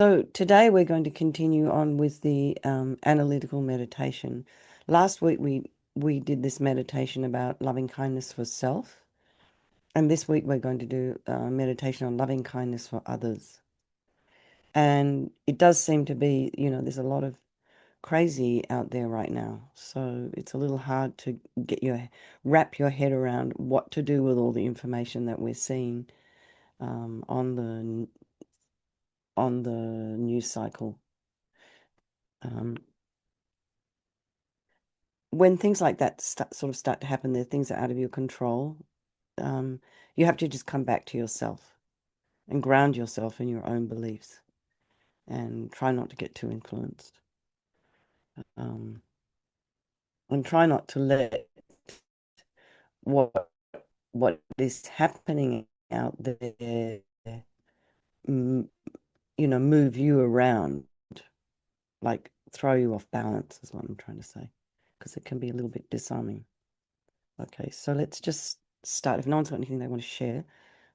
So today we're going to continue on with the analytical meditation. Last week we did this meditation about loving kindness for self, and this week we're going to do meditation on loving kindness for others. And it does seem to be, there's a lot of crazy out there right now, so it's a little hard to wrap your head around what to do with all the information that we're seeing on the news cycle. Um, when things like that start to happen, there are things that are out of your control. Um, you have to just come back to yourself and ground yourself in your own beliefs and try not to get too influenced. Um, and try not to let what what is happening out there, mm, move you around, like throw you off balance, is what I'm trying to say, because it can be a little bit disarming. Okay, so let's just start. If no one's got anything they want to share,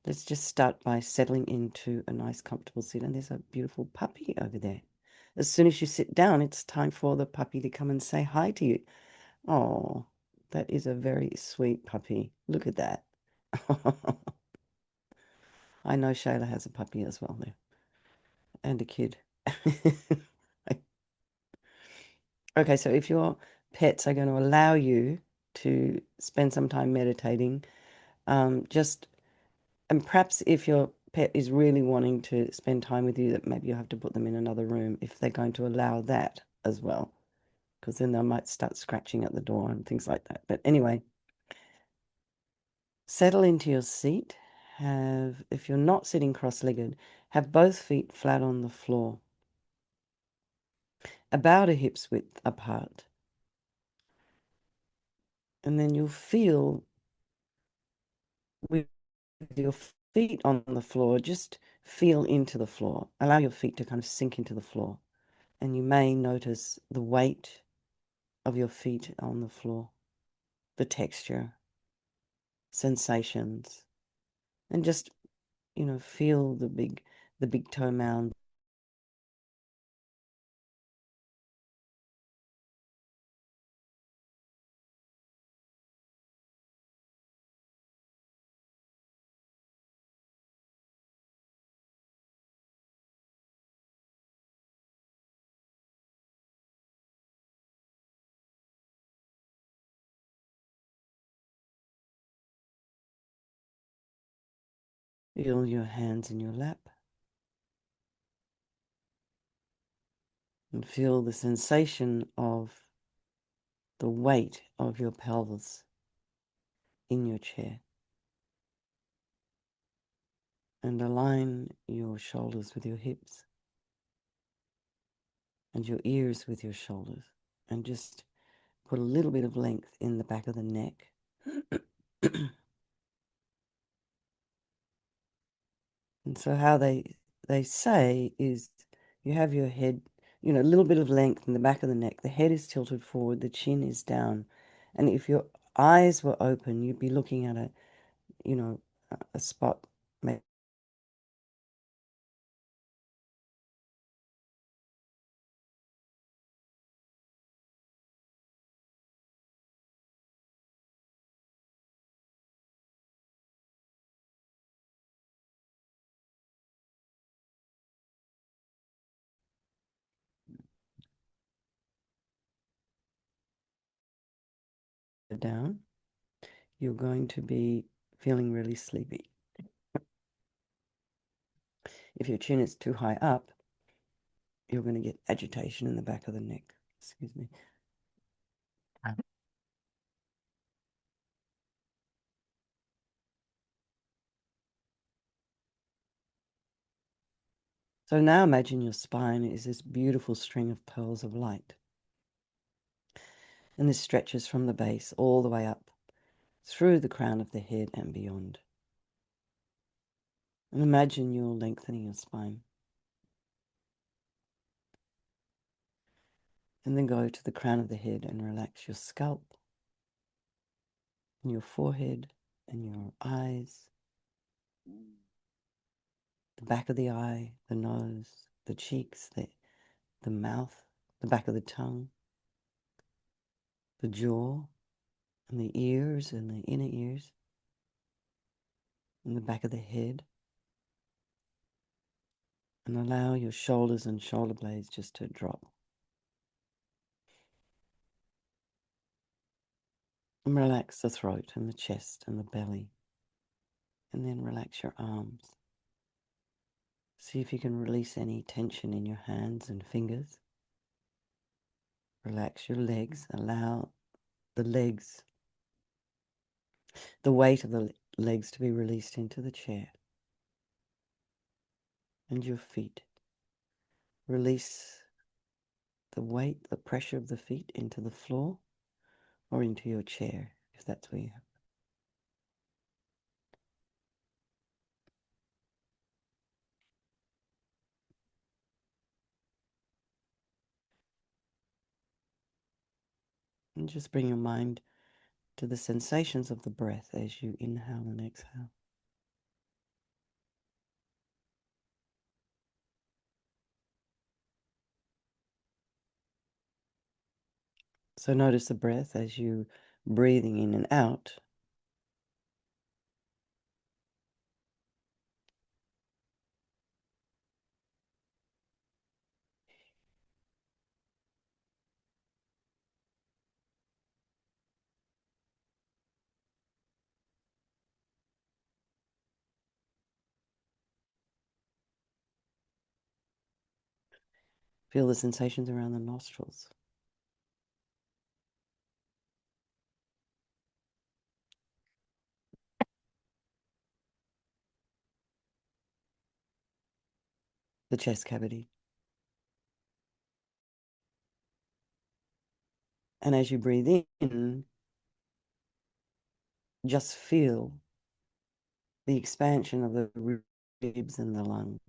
let's just start by settling into a nice, comfortable seat. And there's a beautiful puppy over there. As soon as you sit down, it's time for the puppy to come and say hi to you. Oh, that is a very sweet puppy. Look at that. I know Shayla has a puppy as well there, and a kid. Okay, so if your pets are going to allow you to spend some time meditating, just and perhaps if your pet is really wanting to spend time with you, that maybe you have to put them in another room if they're going to allow that as well, because then they might start scratching at the door and things like that. But anyway, settle into your seat. If you're not sitting cross-legged, have both feet flat on the floor, about a hip's width apart. And then you'll feel with your feet on the floor, just feel into the floor. Allow your feet to kind of sink into the floor. And you may notice the weight of your feet on the floor, the texture, sensations, and just, feel the big toe mound feel your hands in your lap and feel the sensation of the weight of your pelvis in your chair. And align your shoulders with your hips and your ears with your shoulders. And just put a little bit of length in the back of the neck. And so how they say is you have your head, a little bit of length in the back of the neck. The head is tilted forward, the chin is down. And if your eyes were open, you'd be looking at you know, a spot maybe down. You're going to be feeling really sleepy. If your chin is too high up, you're going to get agitation in the back of the neck. Excuse me. So now imagine your spine is this beautiful string of pearls of light. And this stretches from the base all the way up, through the crown of the head and beyond. And imagine you're lengthening your spine. And then go to the crown of the head and relax your scalp, and your forehead, and your eyes, the back of the eye, the nose, the cheeks, the mouth, the back of the tongue, the jaw, and the ears and the inner ears, and the back of the head. And allow your shoulders and shoulder blades just to drop. And relax the throat and the chest and the belly. And then relax your arms. See if you can release any tension in your hands and fingers. Relax your legs. Allow the legs, the weight of the legs to be released into the chair. And your feet. Release the weight, the pressure of the feet into the floor or into your chair, if that's where you have. And just bring your mind to the sensations of the breath as you inhale and exhale. So notice the breath as you breathing in and out. Feel the sensations around the nostrils. The chest cavity. And as you breathe in, just feel the expansion of the ribs and the lungs.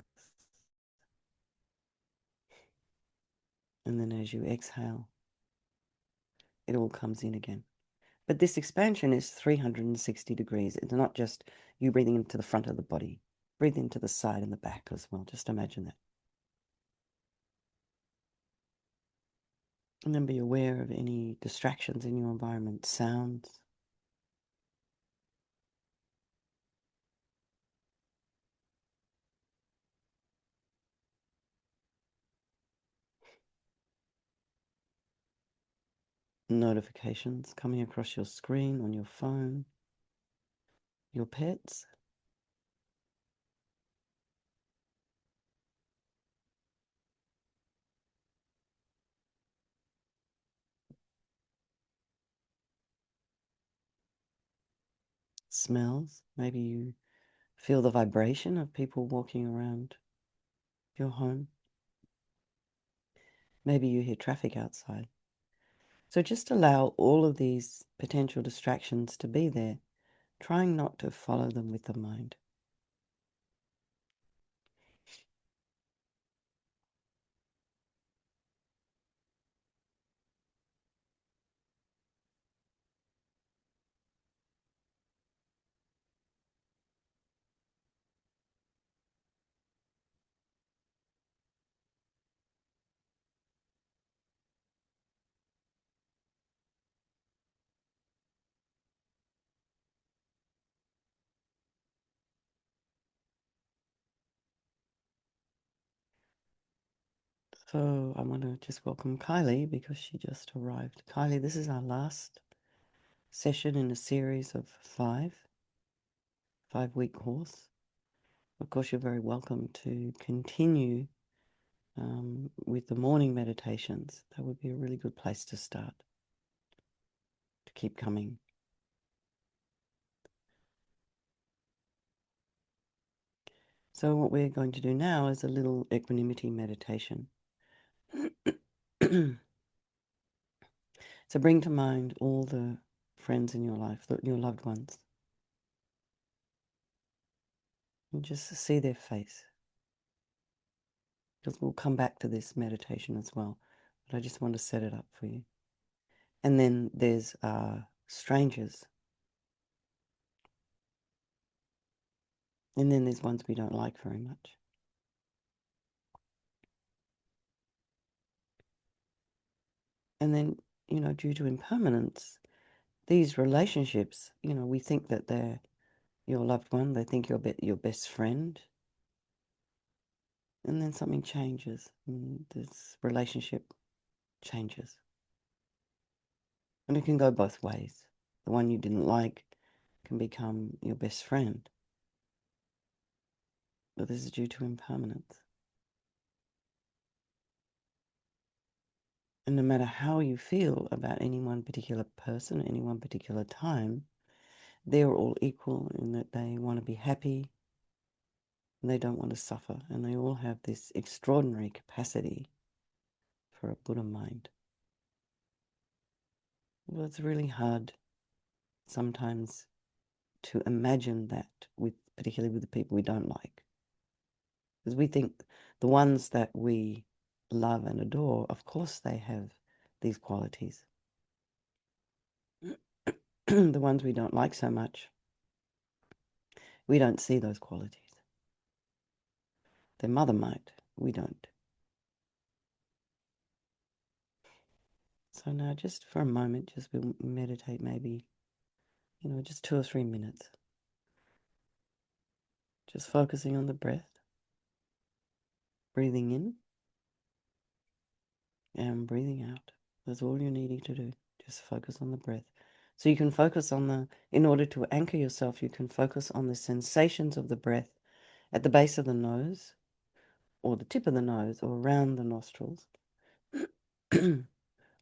And then as you exhale, it all comes in again. But this expansion is 360 degrees. It's not just you breathing into the front of the body. Breathe into the side and the back as well. Just imagine that. And then be aware of any distractions in your environment, sounds. Notifications coming across your screen on your phone, your pets. Smells. Maybe you feel the vibration of people walking around your home. Maybe you hear traffic outside. So just allow all of these potential distractions to be there, trying not to follow them with the mind. So I want to just welcome Kylie because she just arrived. Kylie, this is our last session in a series of five-week course. Of course, you're very welcome to continue with the morning meditations. That would be a really good place to start, to keep coming. So what we're going to do now is a little equanimity meditation. So bring to mind all the friends in your life, your loved ones, and just see their face. Because we'll come back to this meditation as well, but I just want to set it up for you. And then there's strangers, and then there's ones we don't like very much. And then, due to impermanence, these relationships, we think that they're your loved one, they think you're your best friend, and then something changes, and this relationship changes. And it can go both ways. The one you didn't like can become your best friend, but this is due to impermanence. And no matter how you feel about any one particular person, any one particular time, they're all equal in that they want to be happy and they don't want to suffer. And they all have this extraordinary capacity for a Buddha mind. Well, it's really hard sometimes to imagine that, particularly with the people we don't like. Because we think the ones that we love and adore, of course they have these qualities. The ones we don't like so much, we don't see those qualities. Their mother might, we don't. So now just for a moment, just we'll meditate maybe, just 2 or 3 minutes. Just focusing on the breath, breathing in and breathing out. That's all you're needing to do. Just focus on the breath. So you can focus on in order to anchor yourself, you can focus on the sensations of the breath at the base of the nose, or the tip of the nose, or around the nostrils,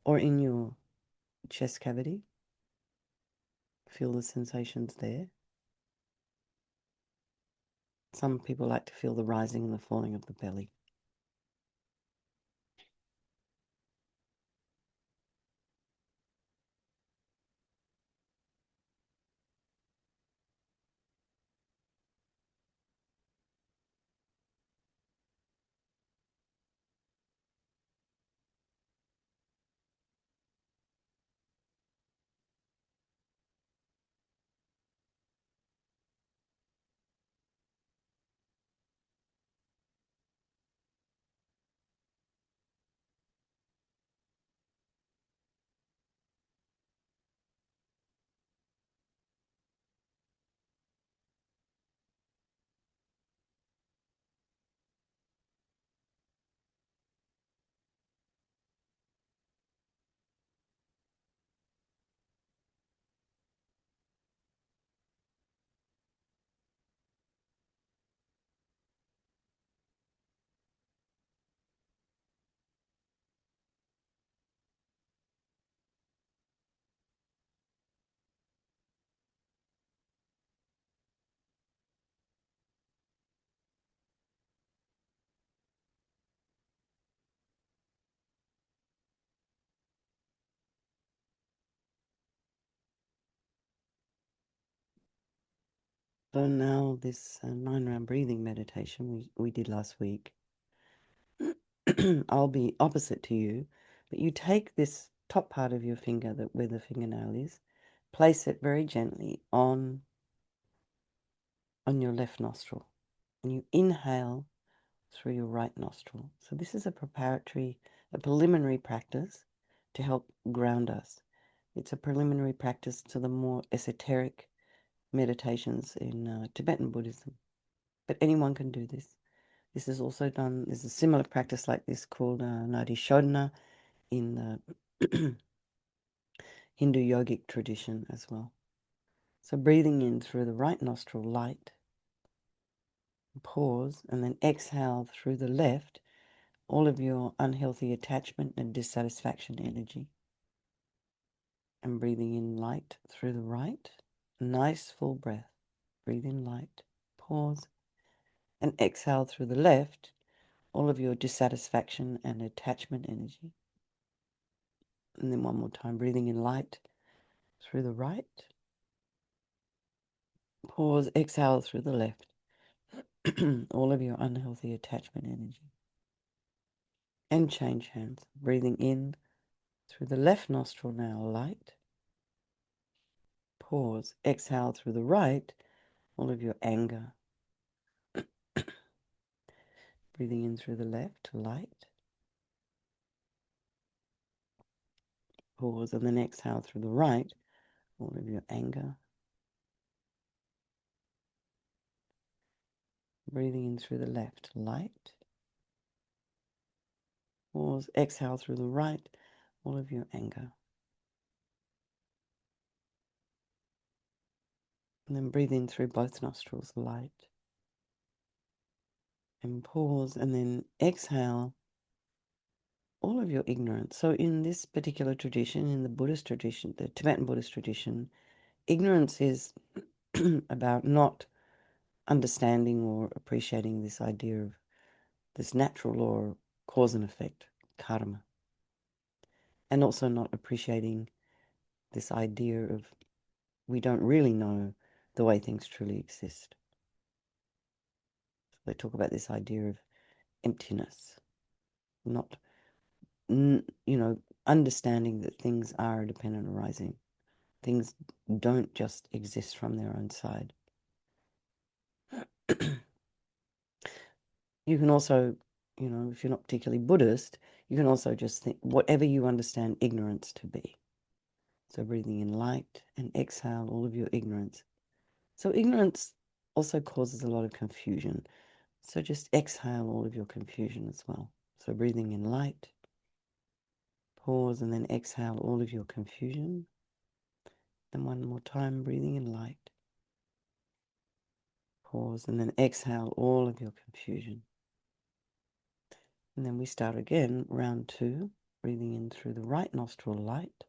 or in your chest cavity. Feel the sensations there. Some people like to feel the rising and the falling of the belly. So now this 9-round breathing meditation we did last week, I'll be opposite to you, but you take this top part of your finger, where the fingernail is, place it very gently on your left nostril, and you inhale through your right nostril. So this is a preliminary practice to help ground us. It's a preliminary practice to the more esoteric meditations in Tibetan Buddhism. But anyone can do this. This is also done, there's a similar practice like this called Nadi Shodhana in the Hindu yogic tradition as well. So breathing in through the right nostril, light, pause, and then exhale through the left, all of your unhealthy attachment and dissatisfaction energy. And breathing in light through the right, nice full breath. Breathe in light, pause, and exhale through the left, all of your dissatisfaction and attachment energy. And then one more time, breathing in light through the right, pause, exhale through the left, all of your unhealthy attachment energy. And change hands, breathing in through the left nostril now, light, pause, exhale through the right, all of your anger. Breathing in through the left, light, Pause, and then exhale through the right, all of your anger. Breathing in through the left, light. Pause, exhale through the right, all of your anger. And then breathe in through both nostrils, light. And pause, and then exhale all of your ignorance. So in this particular tradition, in the Buddhist tradition, the Tibetan Buddhist tradition, ignorance is about not understanding or appreciating this idea of this natural law, cause and effect, karma, and also not appreciating this idea of we don't really know the way things truly exist. So they talk about this idea of emptiness, not, understanding that things are a dependent arising. Things don't just exist from their own side. You can also, if you're not particularly Buddhist, you can also just think whatever you understand ignorance to be. So breathing in light and exhale all of your ignorance. So ignorance also causes a lot of confusion. So just exhale all of your confusion as well. So breathing in light, pause, and then exhale all of your confusion. And one more time, breathing in light, pause, and then exhale all of your confusion. And then we start again, round 2, breathing in through the right nostril, light,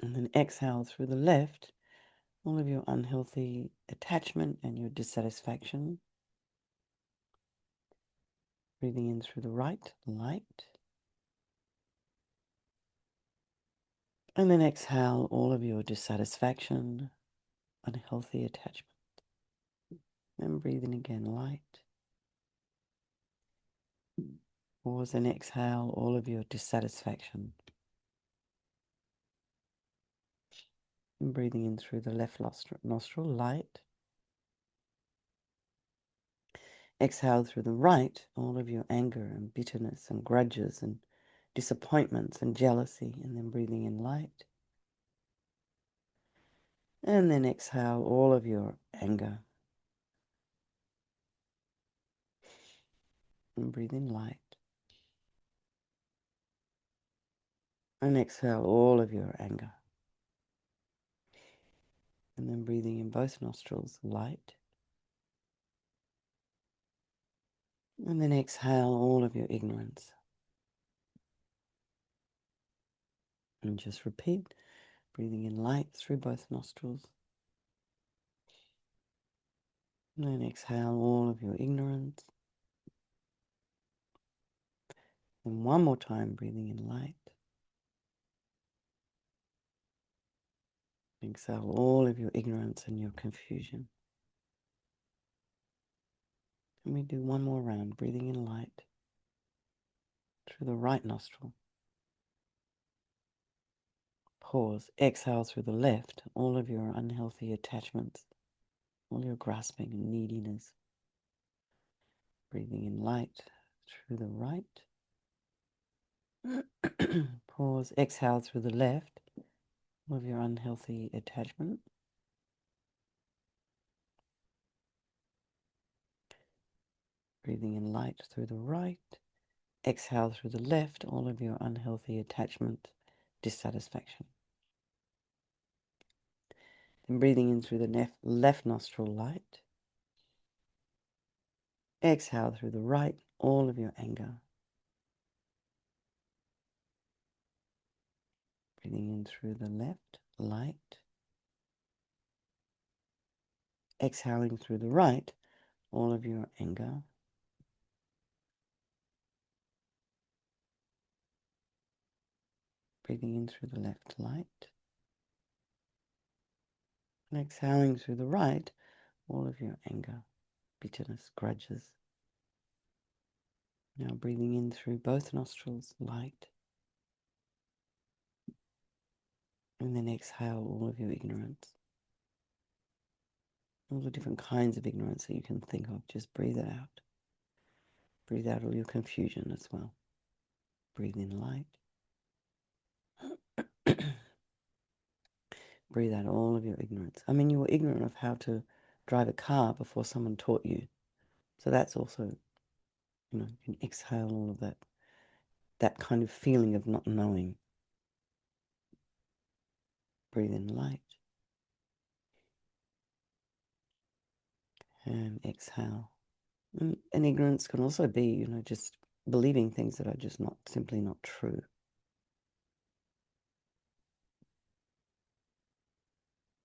and then exhale through the left, all of your unhealthy attachment and your dissatisfaction. Breathing in through the right, light, and then exhale all of your dissatisfaction, unhealthy attachment. And breathing again, light. Pause and exhale all of your dissatisfaction. And breathing in through the left nostril, light. Exhale through the right all of your anger and bitterness and grudges and disappointments and jealousy. And then breathing in light. And then exhale all of your anger. And breathe in light. And exhale all of your anger. And then breathing in both nostrils, light. And then exhale all of your ignorance. And just repeat, breathing in light through both nostrils. And then exhale all of your ignorance. And one more time, breathing in light. Exhale all of your ignorance and your confusion. And we do one more round, breathing in light through the right nostril. Pause. Exhale through the left, all of your unhealthy attachments, all your grasping and neediness. Breathing in light through the right. Pause. Exhale through the left, all of your unhealthy attachment. Breathing in light through the right. Exhale through the left, all of your unhealthy attachment, dissatisfaction. Then breathing in through the left nostril, light. Exhale through the right, all of your anger. Breathing in through the left, light. Exhaling through the right, all of your anger. Breathing in through the left, light. And exhaling through the right, all of your anger, bitterness, grudges. Now breathing in through both nostrils, light. And then exhale all of your ignorance. All the different kinds of ignorance that you can think of, just breathe it out. Breathe out all your confusion as well. Breathe in light. Breathe out all of your ignorance. I mean, you were ignorant of how to drive a car before someone taught you. So that's also, you can exhale all of that kind of feeling of not knowing. Breathe in light and exhale. And ignorance can also be, just believing things that are just simply not true.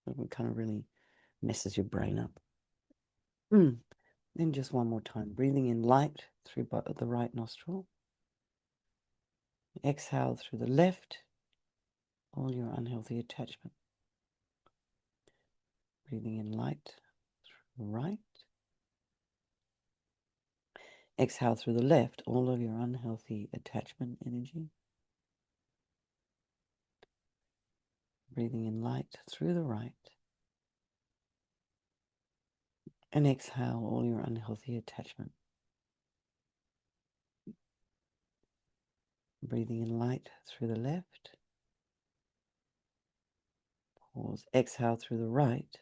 It kind of really messes your brain up. Then just one more time, breathing in light through the right nostril. Exhale through the left, all your unhealthy attachment. Breathing in light through the right. Exhale through the left, all of your unhealthy attachment energy. Breathing in light through the right. And exhale all your unhealthy attachment. Breathing in light through the left. Pause. Exhale through the right,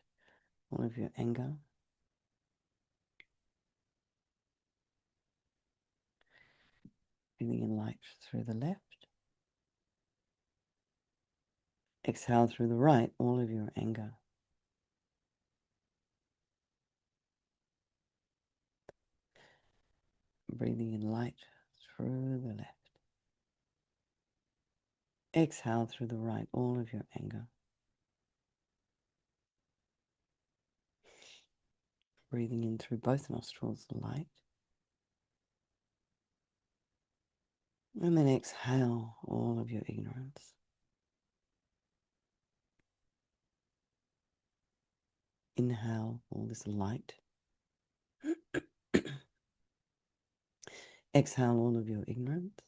all of your anger. Breathing in light through the left. Exhale through the right, all of your anger. Breathing in light through the left. Exhale through the right, all of your anger. Breathing in through both nostrils, light. And then exhale all of your ignorance. Inhale all this light. Exhale all of your ignorance.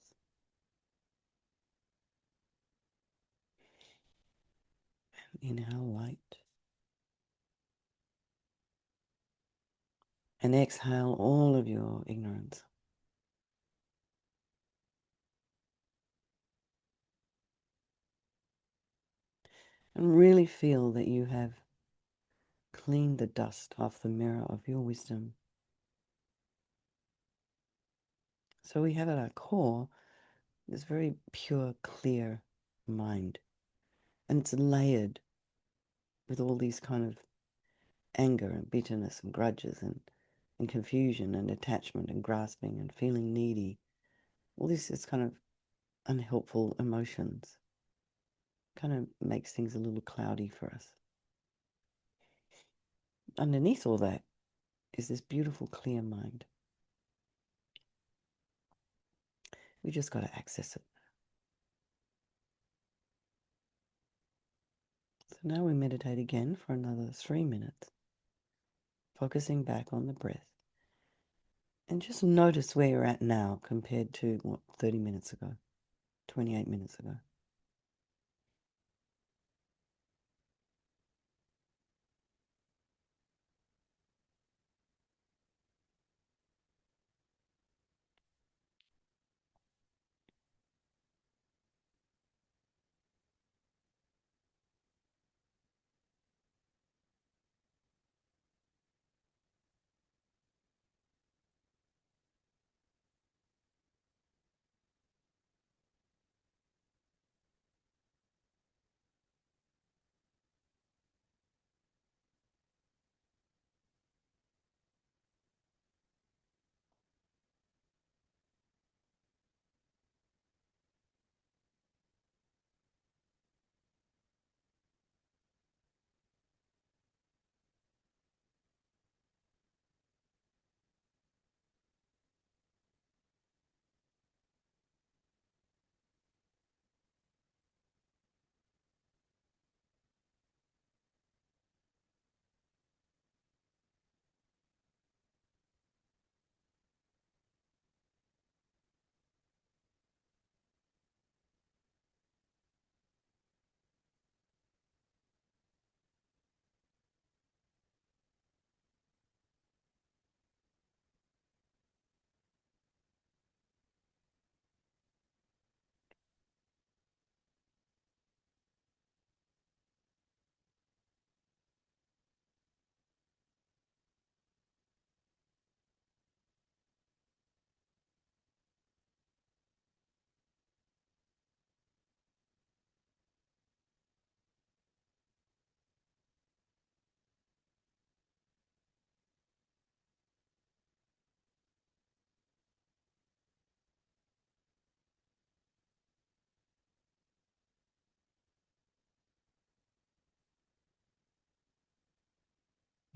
Inhale light. And exhale all of your ignorance. And really feel that you have cleaned the dust off the mirror of your wisdom. So we have at our core this very pure, clear mind. And it's layered with all these kind of anger and bitterness and grudges and confusion and attachment and grasping and feeling needy. All this is kind of unhelpful emotions. Kind of makes things a little cloudy for us. Underneath all that is this beautiful, clear mind. We just got to access it. So now we meditate again for another 3 minutes, focusing back on the breath. And just notice where you're at now compared to, 30 minutes ago, 28 minutes ago.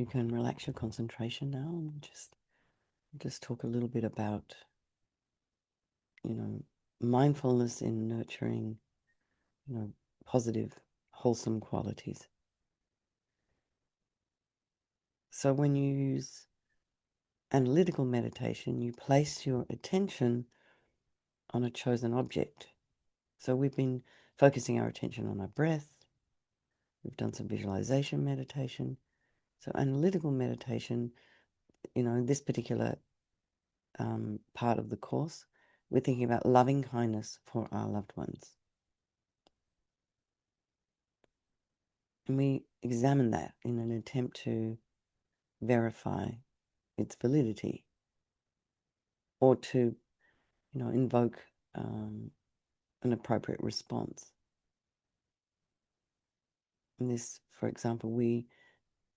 You can relax your concentration now and just talk a little bit about, mindfulness in nurturing, positive, wholesome qualities. So when you use analytical meditation, you place your attention on a chosen object. So we've been focusing our attention on our breath. We've done some visualization meditation. So analytical meditation, in this particular part of the course, we're thinking about loving kindness for our loved ones. And we examine that in an attempt to verify its validity or to, invoke an appropriate response. In this, for example, we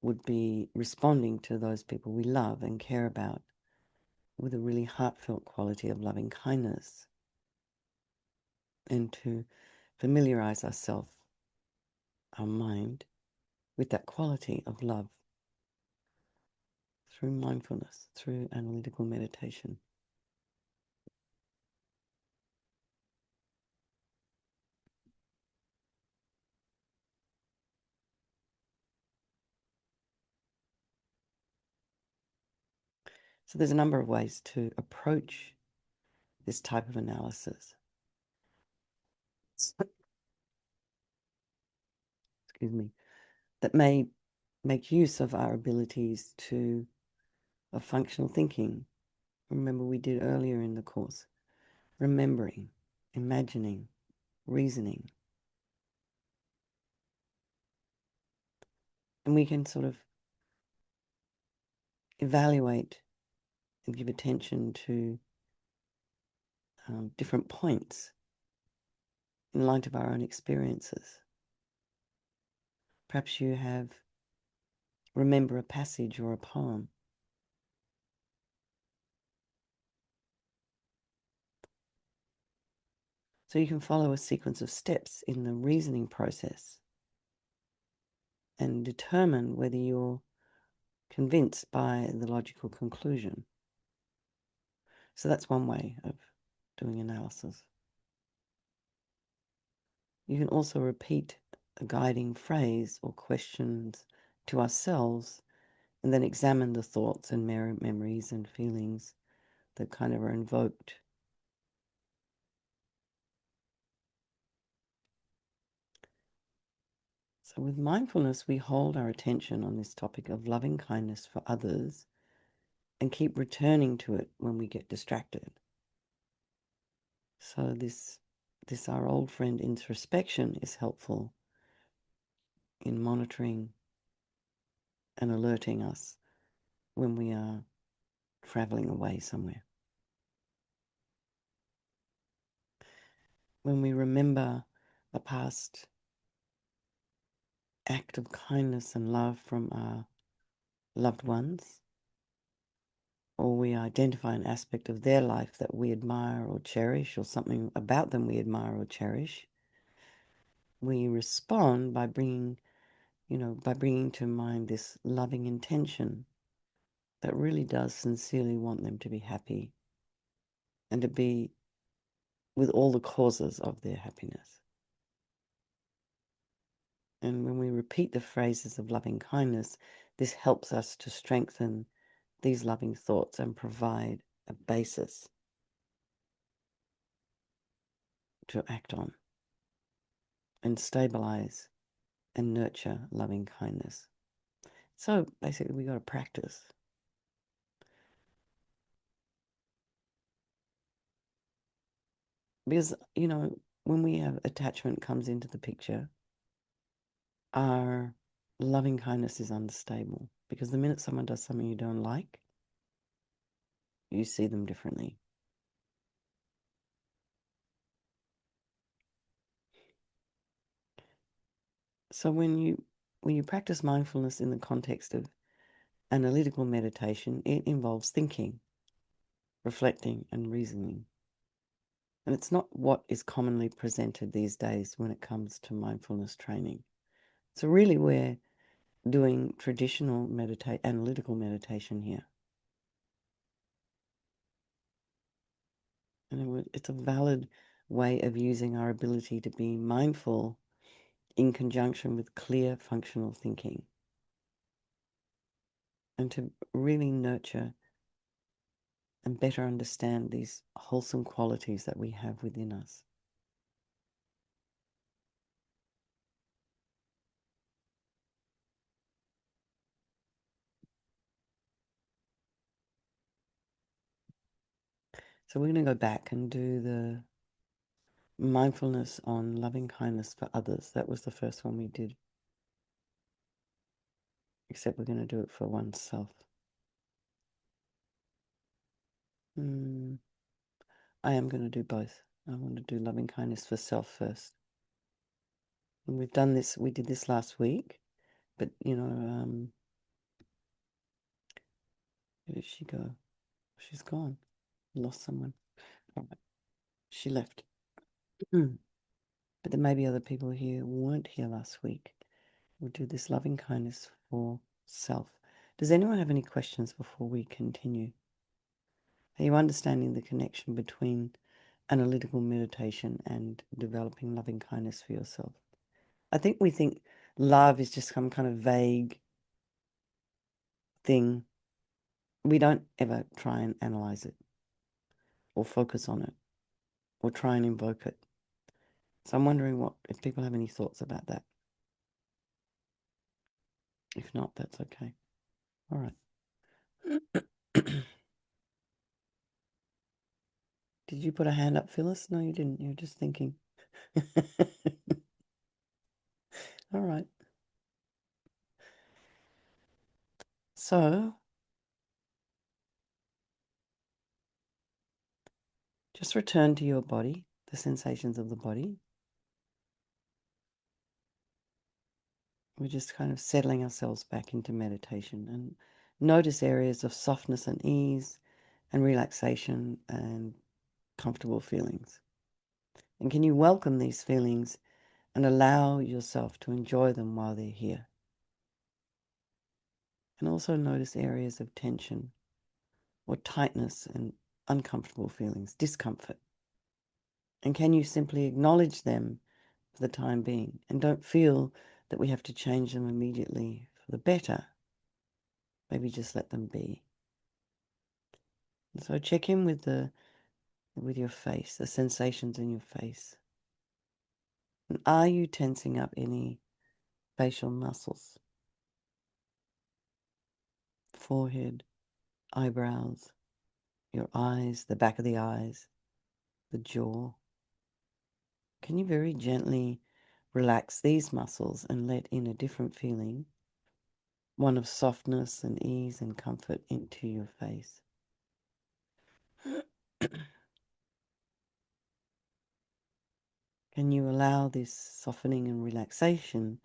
would be responding to those people we love and care about with a really heartfelt quality of loving kindness, and to familiarize ourselves, our mind, with that quality of love through mindfulness, through analytical meditation. So there's a number of ways to approach this type of analysis. Excuse me, that may make use of our abilities of functional thinking. Remember, we did earlier in the course, remembering, imagining, reasoning. And we can sort of evaluate and give attention to different points in light of our own experiences. Perhaps you remember a passage or a poem. So you can follow a sequence of steps in the reasoning process and determine whether you're convinced by the logical conclusion. So that's one way of doing analysis. You can also repeat a guiding phrase or questions to ourselves and then examine the thoughts and memories and feelings that kind of are invoked. So with mindfulness, we hold our attention on this topic of loving kindness for others and keep returning to it when we get distracted. So this our old friend introspection is helpful in monitoring and alerting us when we are traveling away somewhere. When we remember a past act of kindness and love from our loved ones, or we identify an aspect of their life that we admire or cherish, or something about them we admire or cherish, we respond by bringing to mind this loving intention that really does sincerely want them to be happy and to be with all the causes of their happiness. And when we repeat the phrases of loving kindness, this helps us to strengthen these loving thoughts and provide a basis to act on and stabilize and nurture loving kindness. So basically, we got to practice. Because, when we have attachment comes into the picture, our loving kindness is unstable. Because the minute someone does something you don't like, you see them differently. So when you practice mindfulness in the context of analytical meditation, it involves thinking, reflecting, and reasoning. And it's not what is commonly presented these days when it comes to mindfulness training. So really, we're doing traditional analytical meditation here. And it's a valid way of using our ability to be mindful in conjunction with clear functional thinking and to really nurture and better understand these wholesome qualities that we have within us. So we're going to go back and do the mindfulness on loving kindness for others. That was the first one we did, except we're going to do it for oneself. I am going to do both. I want to do loving kindness for self first. And we've done this, we did this last week, but where did she go? She's gone. Lost someone. All right. She left. But there may be other people here who weren't here last week. We'll do this loving kindness for self. Does anyone have any questions before we continue? Are you understanding the connection between analytical meditation and developing loving kindness for yourself? I think we think love is just some kind of vague thing. We don't ever try and analyze it or focus on it or try and invoke it. So I'm wondering if people have any thoughts about that. If not, that's okay. All right. Did you put a hand up, Phyllis? No, you didn't. You were just thinking. All right. So just return to your body, the sensations of the body. We're just kind of settling ourselves back into meditation and notice areas of softness and ease and relaxation and comfortable feelings. And can you welcome these feelings and allow yourself to enjoy them while they're here? And also notice areas of tension or tightness and uncomfortable feelings, discomfort. And can you simply acknowledge them for the time being and don't feel that we have to change them immediately for the better? Maybe just let them be. And so check in with your face, the sensations in your face. And are you tensing up any facial muscles? Forehead, eyebrows, your eyes, the back of the eyes, the jaw. Can you very gently relax these muscles and let in a different feeling, one of softness and ease and comfort into your face? Can you allow this softening and relaxation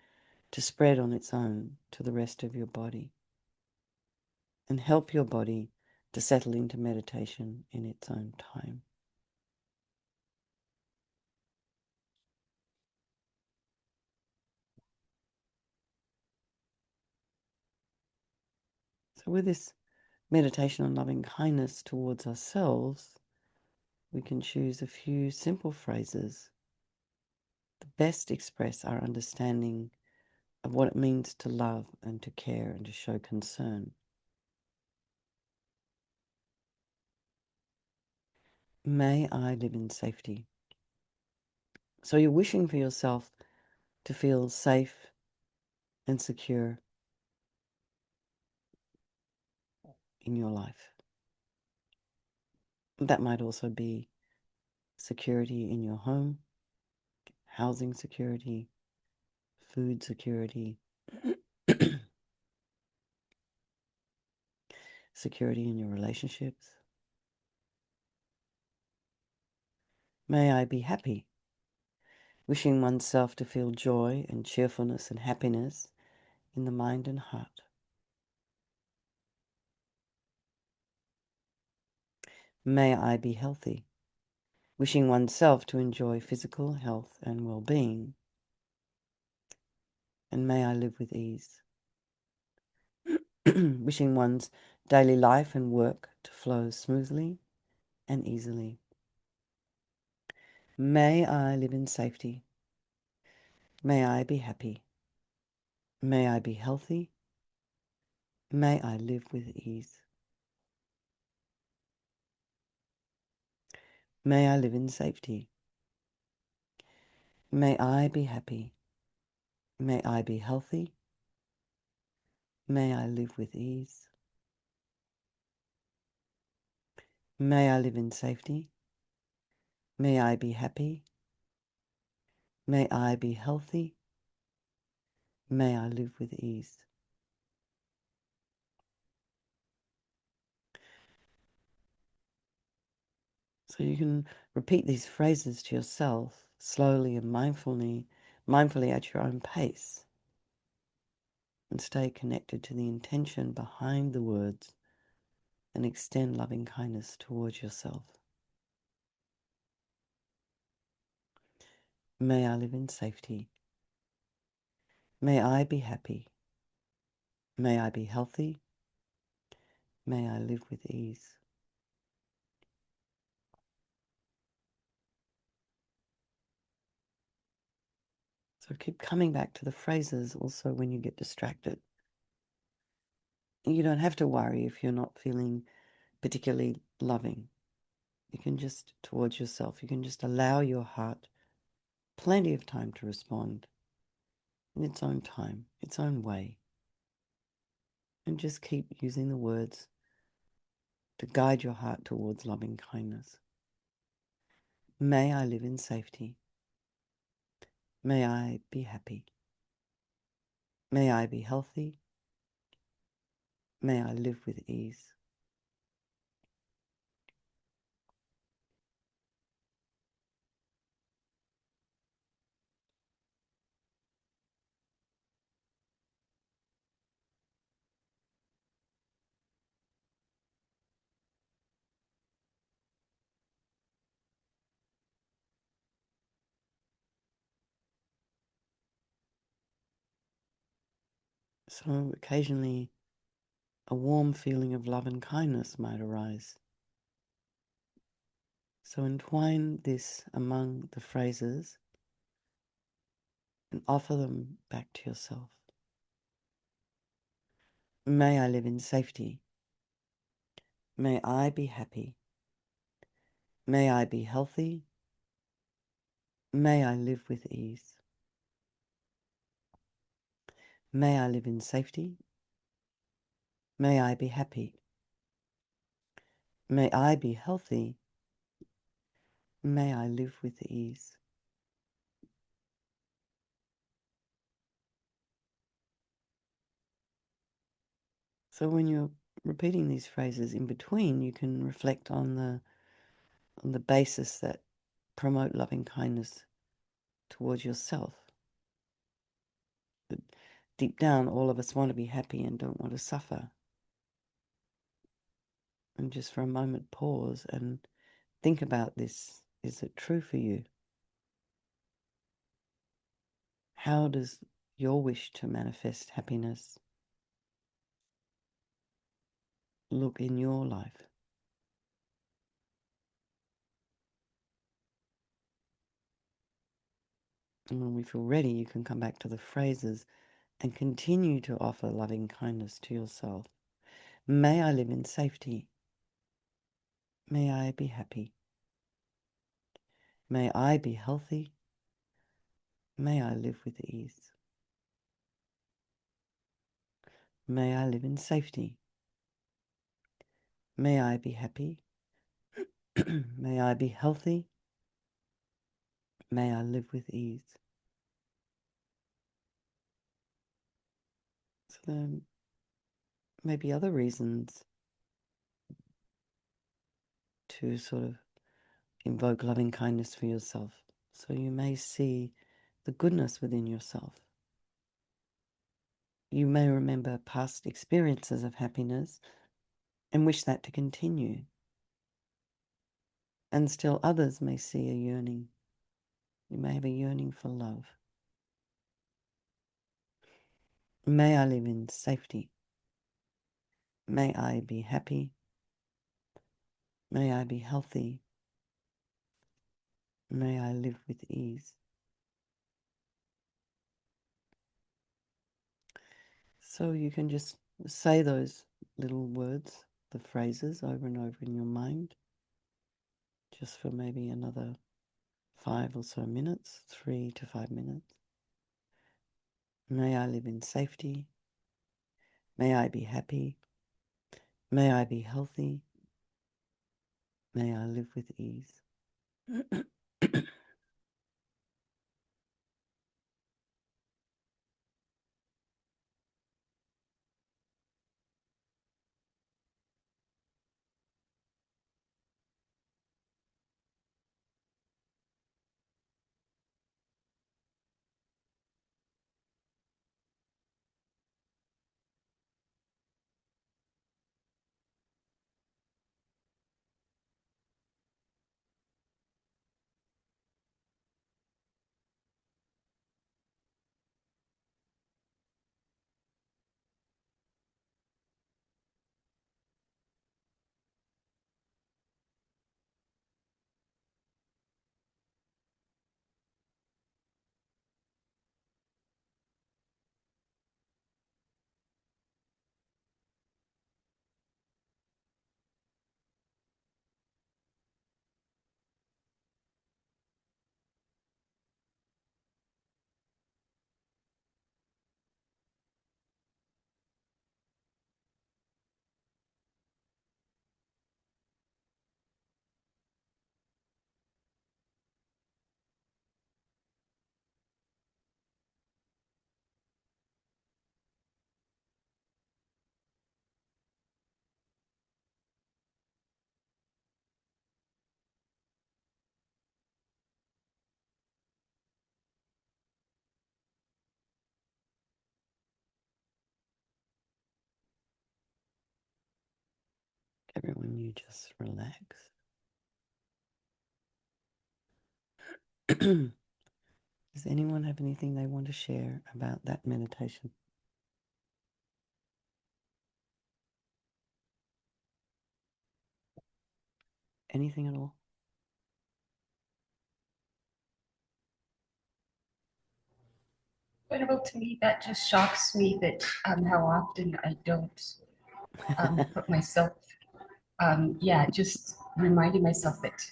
to spread on its own to the rest of your body and help your body to settle into meditation in its own time? So with this meditation on loving kindness towards ourselves, we can choose a few simple phrases that best express our understanding of what it means to love and to care and to show concern. May I live in safety. So you're wishing for yourself to feel safe and secure in your life. That might also be security in your home, housing security, food security, security in your relationships. May I be happy, wishing oneself to feel joy and cheerfulness and happiness in the mind and heart. May I be healthy, wishing oneself to enjoy physical health and well-being. And may I live with ease. wishing one's daily life and work to flow smoothly and easily. May I live in safety. May I be happy. May I be healthy. May I live with ease. May I live in safety. May I be happy. May I be healthy. May I live with ease. May I live in safety. May I be happy. May I be healthy. May I live with ease. So you can repeat these phrases to yourself slowly and mindfully at your own pace, and stay connected to the intention behind the words and extend loving kindness towards yourself. May I live in safety. May I be happy. May I be healthy. May I live with ease. So keep coming back to the phrases also when you get distracted. You don't have to worry if you're not feeling particularly loving. You can just, towards yourself, you can just allow your heart plenty of time to respond in its own time, its own way. And just keep using the words to guide your heart towards loving kindness. May I live in safety. May I be happy. May I be healthy. May I live with ease. So occasionally a warm feeling of love and kindness might arise. So entwine this among the phrases and offer them back to yourself. May I live in safety. May I be happy. May I be healthy. May I live with ease. May I live in safety. May I be happy. May I be healthy. May I live with ease. So when you're repeating these phrases in between, you can reflect on the basis that promote loving kindness towards yourself. But deep down, all of us want to be happy and don't want to suffer. And just for a moment, pause and think about this. Is it true for you? How does your wish to manifest happiness look in your life? And when we feel ready, you can come back to the phrases and continue to offer loving kindness to yourself. May I live in safety. May I be happy. May I be healthy. May I live with ease. May I live in safety. May I be happy. May I be healthy. May I live with ease. So there may be other reasons to sort of invoke loving kindness for yourself. So you may see the goodness within yourself. You may remember past experiences of happiness and wish that to continue. And still others may see a yearning. You may have a yearning for love. May I live in safety. May I be happy. May I be healthy. May I live with ease. So you can just say those little words, the phrases, over and over in your mind, just for maybe another 5 or so minutes, 3 to 5 minutes. May I live in safety. May I be happy. May I be healthy. May I live with ease. Everyone, you just relax. Does anyone have anything they want to share about that meditation? Anything at all? Well, to me, that just shocks me that how often I don't put myself, just reminding myself that,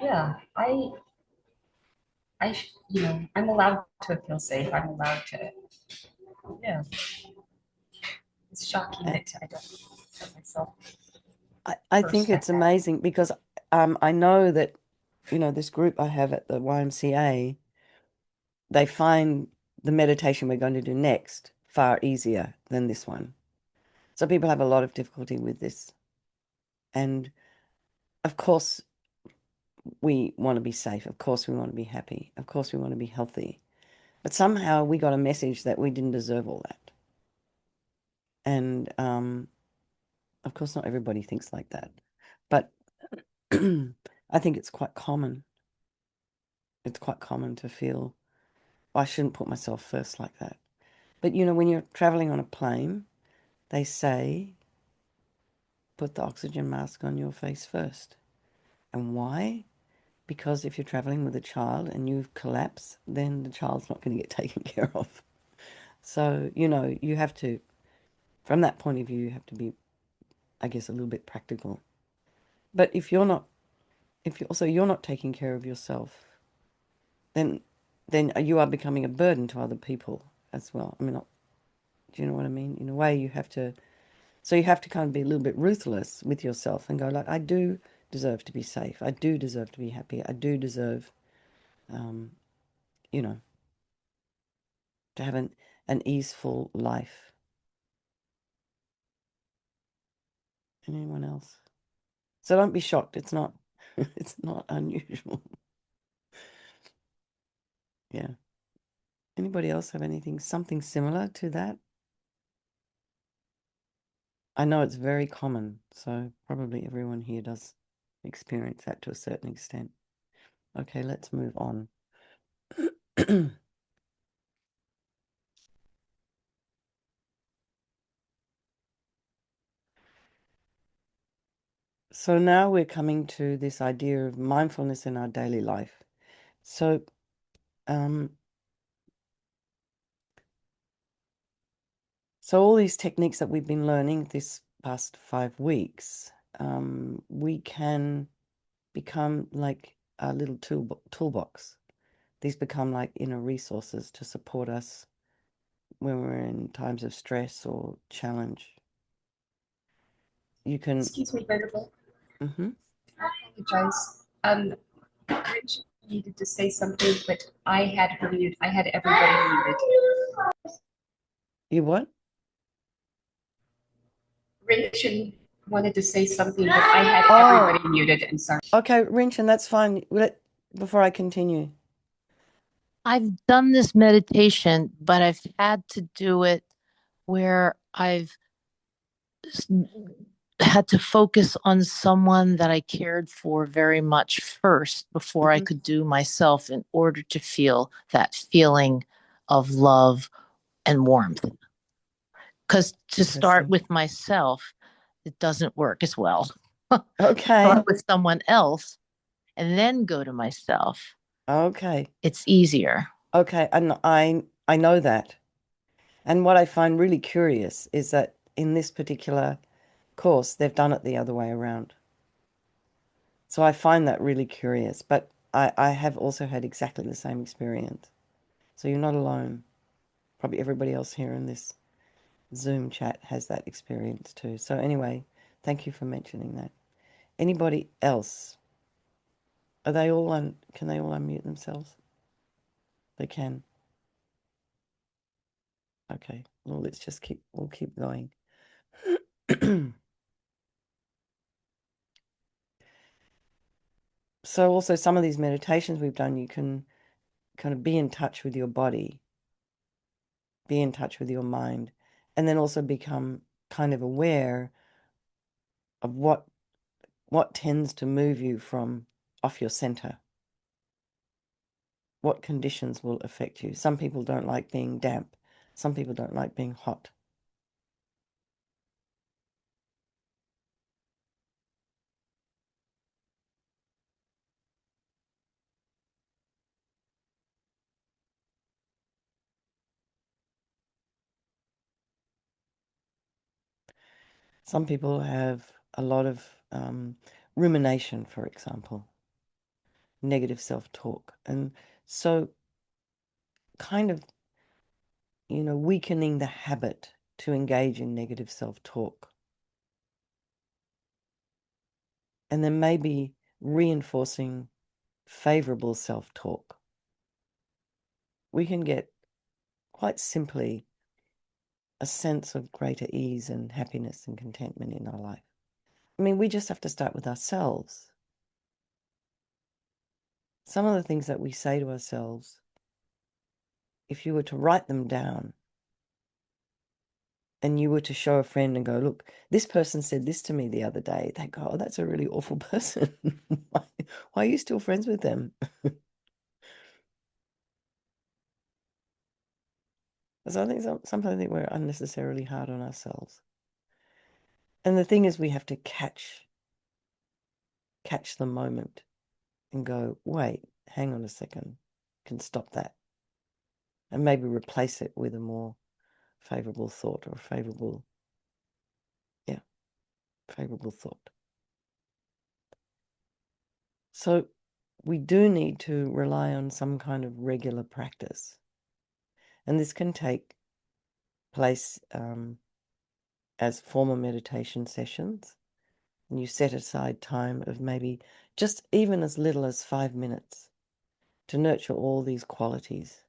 yeah, I'm allowed to feel safe. I'm allowed to, yeah. It's shocking Uh, that I don't put myself I think first like it's that. amazing because I know that, this group I have at the YMCA, they find the meditation we're going to do next far easier than this one. So people have a lot of difficulty with this. And of course, we want to be safe. Of course, we want to be happy. Of course, we want to be healthy. But somehow we got a message that we didn't deserve all that. And of course, not everybody thinks like that. But I think it's quite common. It's quite common to feel, "Oh, I shouldn't put myself first like that." But when you're traveling on a plane, they say, put the oxygen mask on your face first. And why? Because if you're traveling with a child and you collapse, then the child's not going to get taken care of. So, you have to, from that point of view, you have to be, I guess, a little bit practical. But if you're not taking care of yourself, then you are becoming a burden to other people as well. I mean, do you know what I mean? In a way, so you have to kind of be a little bit ruthless with yourself and go like, I do deserve to be safe. I do deserve to be happy. I do deserve, um, you know, to have an easeful life. Anyone else? So don't be shocked. It's not, it's not unusual. Yeah. Anybody else have anything, something similar to that? I know it's very common, so probably everyone here does experience that to a certain extent. Okay, let's move on. So now we're coming to this idea of mindfulness in our daily life. So, um, so all these techniques that we've been learning this past 5 weeks, we can become like a little toolbox. These become like inner resources to support us when we're in times of stress or challenge. You can, Excuse me, Venerable. mm-hmm. I apologize. Rich needed to say something, but I had her muted. I had everybody muted. You what? Rachel wanted to say something, but I had Oh, everybody muted. And sorry. okay, Rinchin, that's fine. Before I continue. I've done this meditation, but I've had to do it where I've had to focus on someone that I cared for very much first before I Mm-hmm. could do myself in order to feel that feeling of love and warmth. Because to start Interesting. with myself, it doesn't work as well. Okay. Start with someone else and then go to myself. Okay. It's easier. Okay. And I know that. And what I find really curious is that in this particular course, they've done it the other way around. So I find that really curious. But I have also had exactly the same experience. So you're not alone. Probably everybody else here in this Zoom chat has that experience too. So anyway, thank you for mentioning that. Anybody else? Are they all can they all unmute themselves? They can. Okay. Well, we'll keep going. So also some of these meditations we've done, you can kind of be in touch with your body, be in touch with your mind, and then also become kind of aware of what tends to move you from off your center. What conditions will affect you? Some people don't like being damp. Some people don't like being hot. Some people have a lot of rumination, for example, negative self-talk. And so kind of, weakening the habit to engage in negative self-talk. And then maybe reinforcing favorable self-talk. We can get quite simply a sense of greater ease and happiness and contentment in our life. I mean, we just have to start with ourselves. Some of the things that we say to ourselves, if you were to write them down and you were to show a friend and go, look, this person said this to me the other day, they go, oh, that's a really awful person. Why are you still friends with them? So I think sometimes I think we're unnecessarily hard on ourselves. And the thing is, we have to catch the moment and go, wait, hang on a second, can stop that. And maybe replace it with a more favorable thought or favorable thought. So we do need to rely on some kind of regular practice. And this can take place as formal meditation sessions. And you set aside time of maybe just even as little as 5 minutes to nurture all these qualities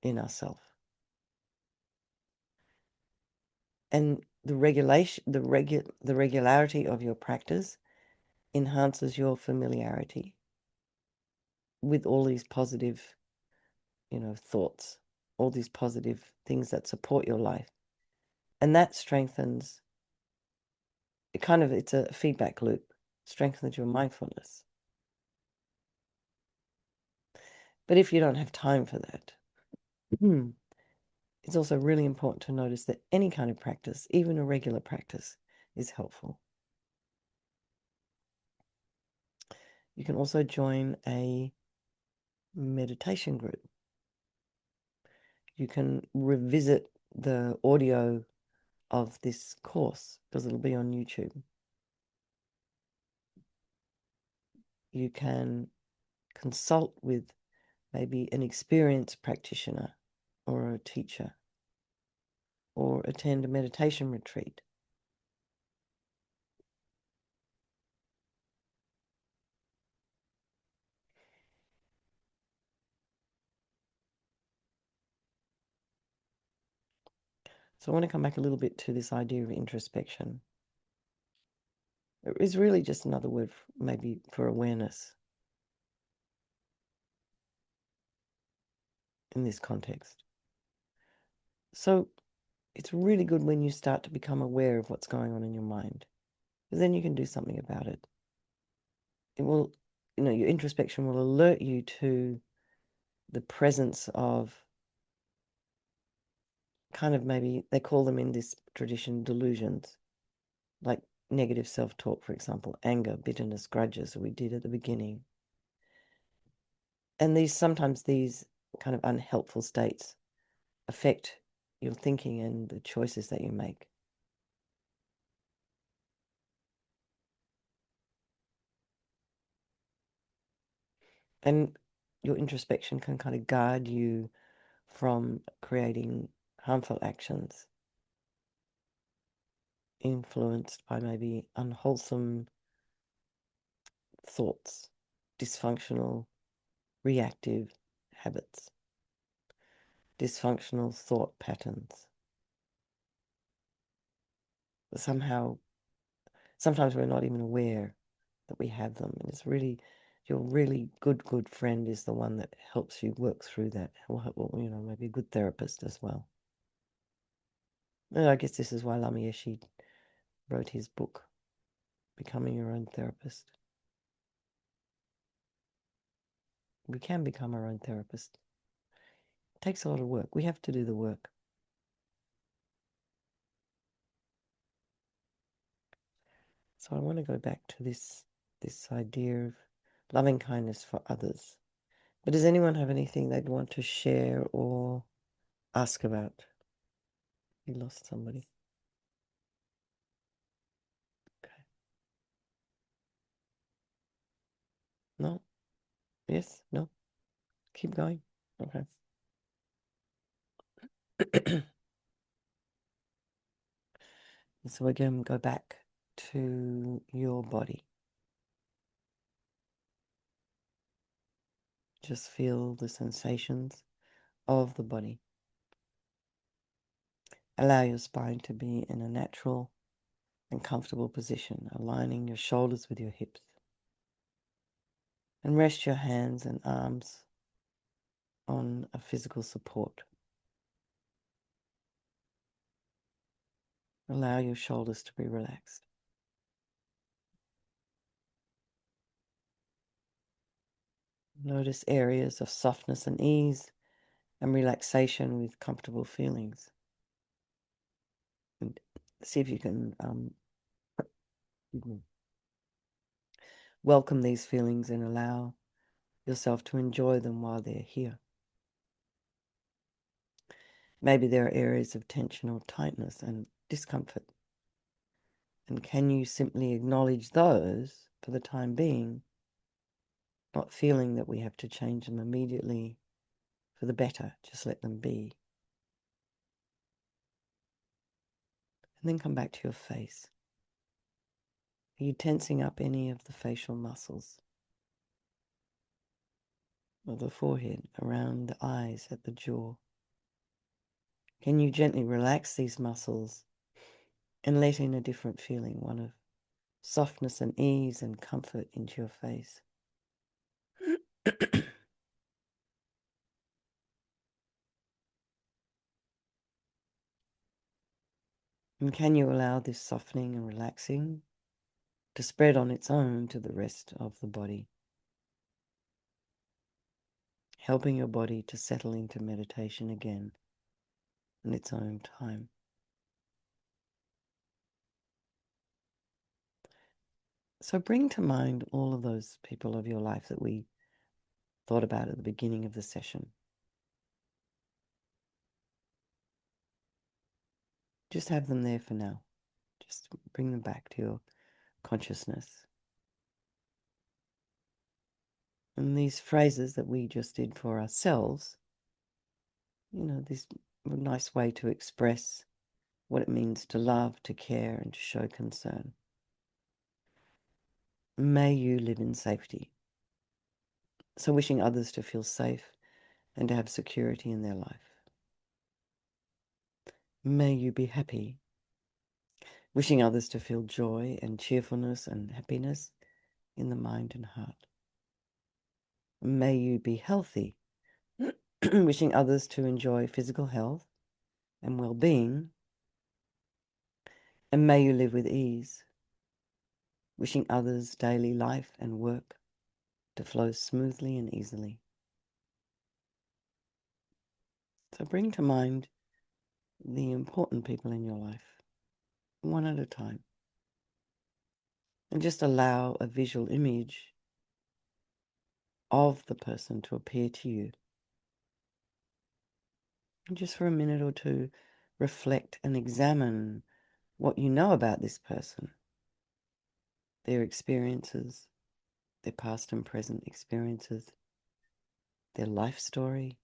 in ourselves. And the regularity of your practice enhances your familiarity with all these positive, thoughts, all these positive things that support your life. And that strengthens, it's a feedback loop, strengthens your mindfulness. But if you don't have time for that, it's also really important to notice that any kind of practice, even a regular practice, is helpful. You can also join a meditation group. You can revisit the audio of this course because it'll be on YouTube. You can consult with maybe an experienced practitioner or a teacher, or attend a meditation retreat. So I want to come back a little bit to this idea of introspection. It is really just another word maybe for awareness in this context. So it's really good when you start to become aware of what's going on in your mind, because then you can do something about it. It will, your introspection will alert you to the presence of kind of, maybe they call them in this tradition, delusions, like negative self-talk, for example, anger, bitterness, grudges that we did at the beginning. And sometimes these kind of unhelpful states affect your thinking and the choices that you make. And your introspection can kind of guard you from creating harmful actions influenced by maybe unwholesome thoughts, dysfunctional, reactive habits, dysfunctional thought patterns. But sometimes we're not even aware that we have them. And it's really, your really good friend is the one that helps you work through that. Maybe a good therapist as well. And I guess this is why Lama Yeshe wrote his book, Becoming Your Own Therapist. We can become our own therapist. It takes a lot of work. We have to do the work. So I want to go back to this idea of loving kindness for others. But does anyone have anything they'd want to share or ask about? You lost somebody. Okay. No? Yes? No? Keep going? Okay. So again, go back to your body. Just feel the sensations of the body. Allow your spine to be in a natural and comfortable position, aligning your shoulders with your hips. And rest your hands and arms on a physical support. Allow your shoulders to be relaxed. Notice areas of softness and ease and relaxation with comfortable feelings. And see if you can welcome these feelings and allow yourself to enjoy them while they're here. Maybe there are areas of tension or tightness and discomfort. And can you simply acknowledge those for the time being, not feeling that we have to change them immediately for the better, just let them be. And then come back to your face. Are you tensing up any of the facial muscles? Or the forehead, around the eyes, at the jaw? Can you gently relax these muscles and let in a different feeling, one of softness and ease and comfort into your face? And can you allow this softening and relaxing to spread on its own to the rest of the body, helping your body to settle into meditation again in its own time? So bring to mind all of those people of your life that we thought about at the beginning of the session. Just have them there for now. Just bring them back to your consciousness. And these phrases that we just did for ourselves, this nice way to express what it means to love, to care, and to show concern. May you live in safety. So wishing others to feel safe and to have security in their life. May you be happy. Wishing others to feel joy and cheerfulness and happiness in the mind and heart. May you be healthy. Wishing others to enjoy physical health and well-being. And may you live with ease. Wishing others' daily life and work to flow smoothly and easily. So bring to mind the important people in your life, one at a time. And just allow a visual image of the person to appear to you. And just for a minute or two, reflect and examine what you know about this person, their experiences, their past and present experiences, their life story.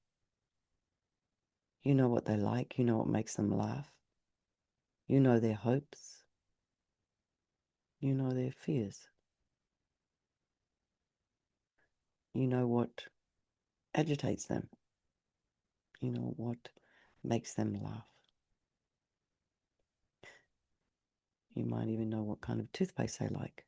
You know what they like, you know what makes them laugh, you know their hopes, you know their fears, you know what agitates them, you know what makes them laugh. You might even know what kind of toothpaste they like.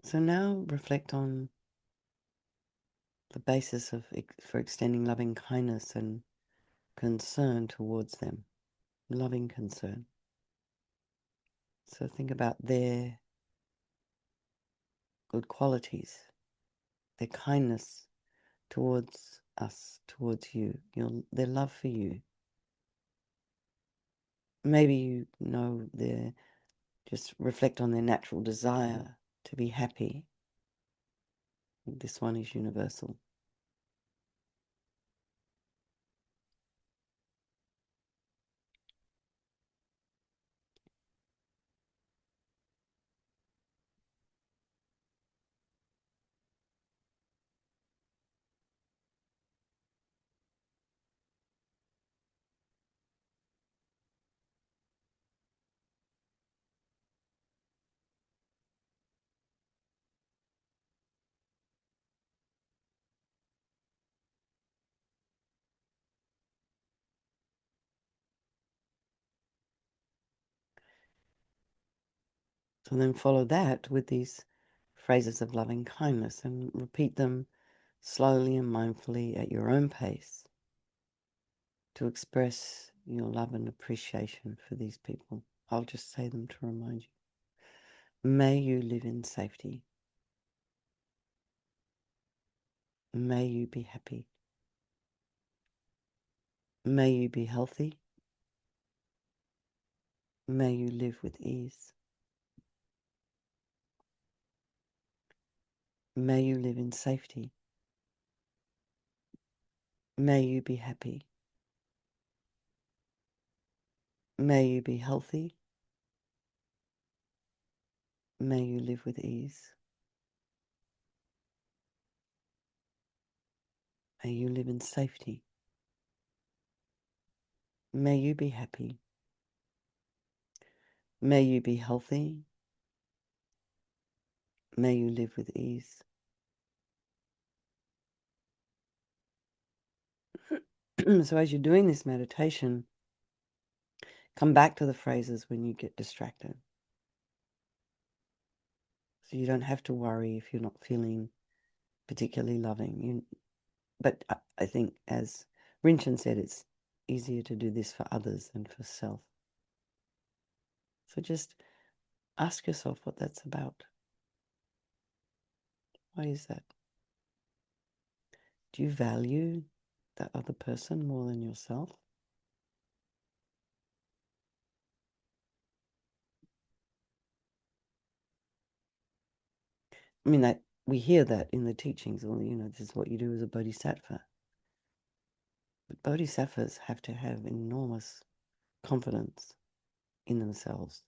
So now reflect on the basis for extending loving kindness and concern towards them, loving concern. So think about their good qualities, their kindness towards us, towards you, their love for you. Maybe just reflect on their natural desire to be happy. This one is universal. So then follow that with these phrases of loving kindness and repeat them slowly and mindfully at your own pace to express your love and appreciation for these people. I'll just say them to remind you. May you live in safety. May you be happy. May you be healthy. May you live with ease. May you live in safety. May you be happy. May you be healthy. May you live with ease. May you live in safety. May you be happy. May you be healthy. May you live with ease. So as you're doing this meditation, come back to the phrases when you get distracted. So you don't have to worry if you're not feeling particularly loving. But I think, as Rinchen said, it's easier to do this for others than for self. So just ask yourself what that's about. Why is that? Do you value that other person more than yourself? I mean, that we hear that in the teachings, or this is what you do as a bodhisattva. But bodhisattvas have to have enormous confidence in themselves.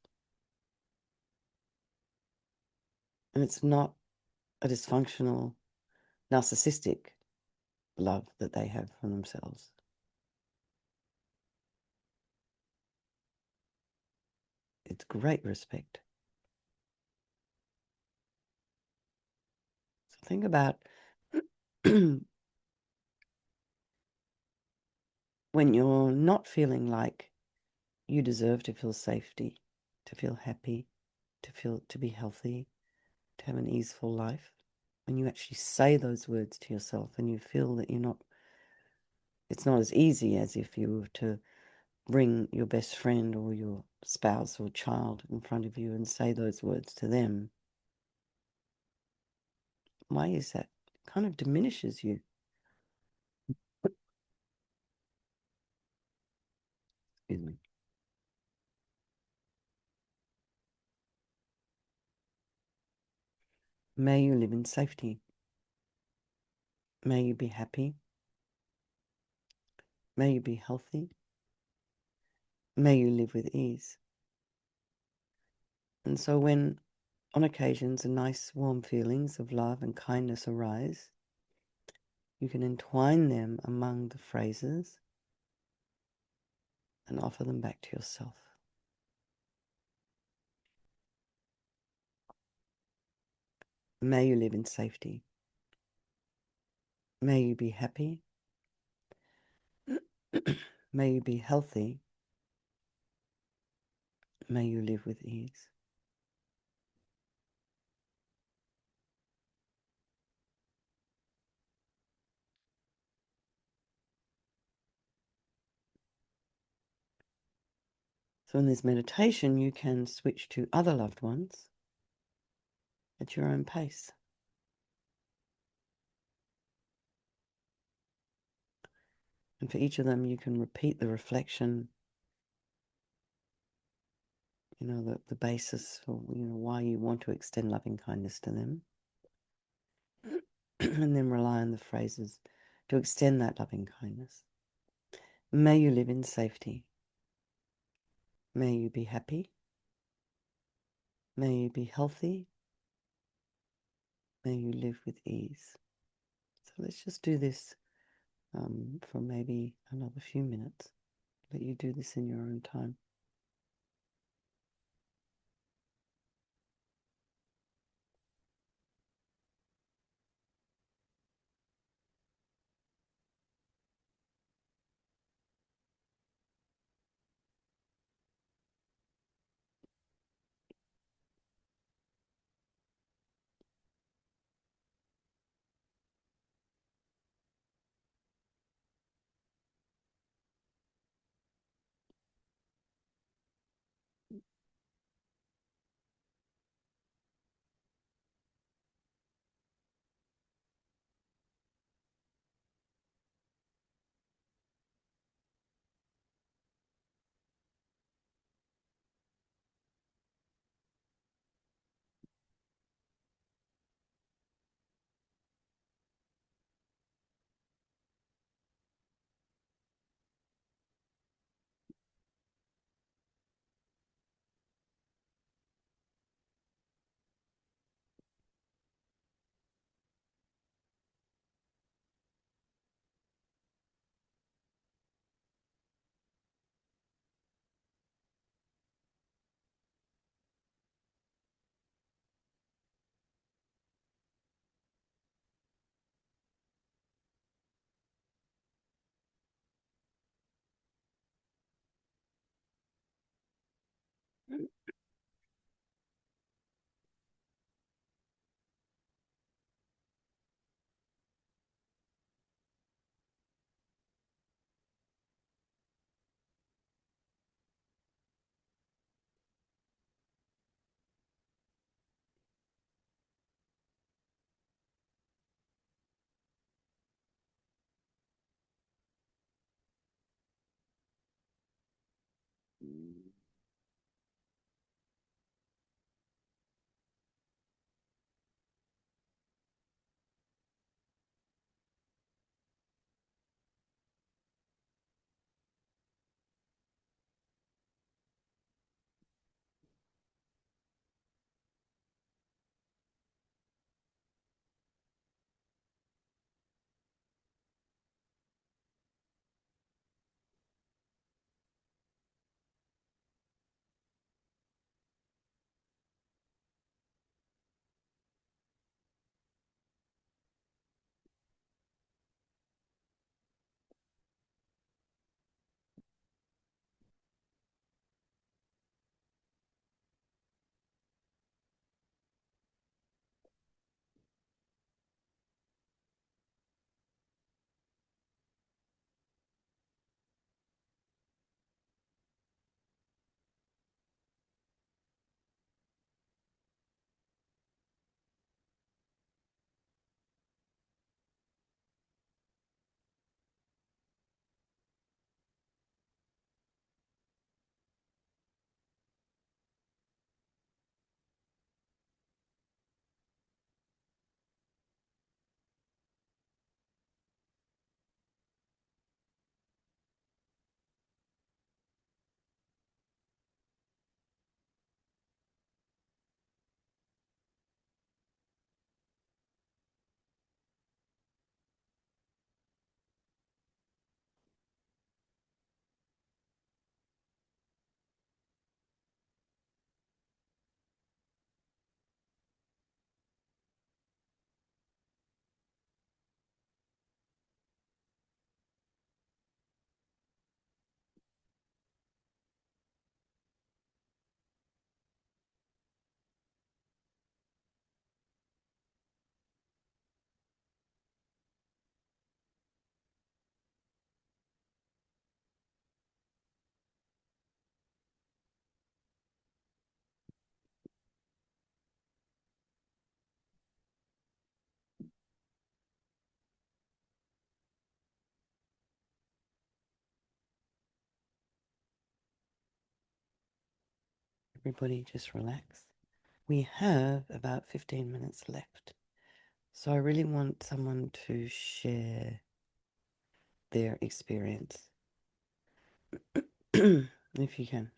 And it's not a dysfunctional, narcissistic love that they have for themselves. It's great respect. So think about when you're not feeling like you deserve to feel safety, to feel happy, to be healthy, to have an easeful life. When you actually say those words to yourself and you feel that it's not as easy as if you were to bring your best friend or your spouse or child in front of you and say those words to them. Why is that? It kind of diminishes you. Excuse me. May you live in safety. May you be happy. May you be healthy. May you live with ease. And so when on occasions nice warm feelings of love and kindness arise, you can entwine them among the phrases and offer them back to yourself. May you live in safety. May you be happy. May you be healthy. May you live with ease. So in this meditation, you can switch to other loved ones at your own pace. And for each of them, you can repeat the reflection, the basis for, why you want to extend loving kindness to them. And then rely on the phrases to extend that loving kindness. May you live in safety. May you be happy. May you be healthy. May you live with ease. So let's just do this for maybe another few minutes. Let you do this in your own time. everybody just relax. We have about 15 minutes left. So I really want someone to share their experience, if you can.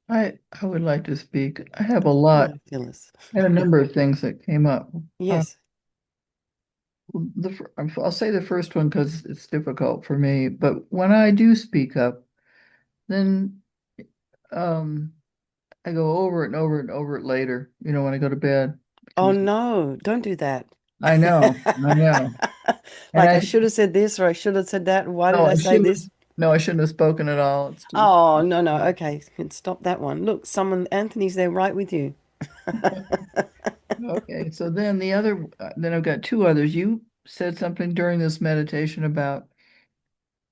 I would like to speak. I have a Go lot, on, Phyllis. I had a number of things that came up. Uh, Yes. I'll say the first one because it's difficult for me, but when I do speak up, then um, I go over it and over it and over it later, when I go to bed. Oh Because no, don't do that. I know. And Like I should have said this or I should have said that. Why did no, I say this? I shouldn't have spoken at all. It's too, Oh, no, no. Okay, you can stop that one. Look, Anthony's there right with you. okay. So then then I've got two others. You said something during this meditation about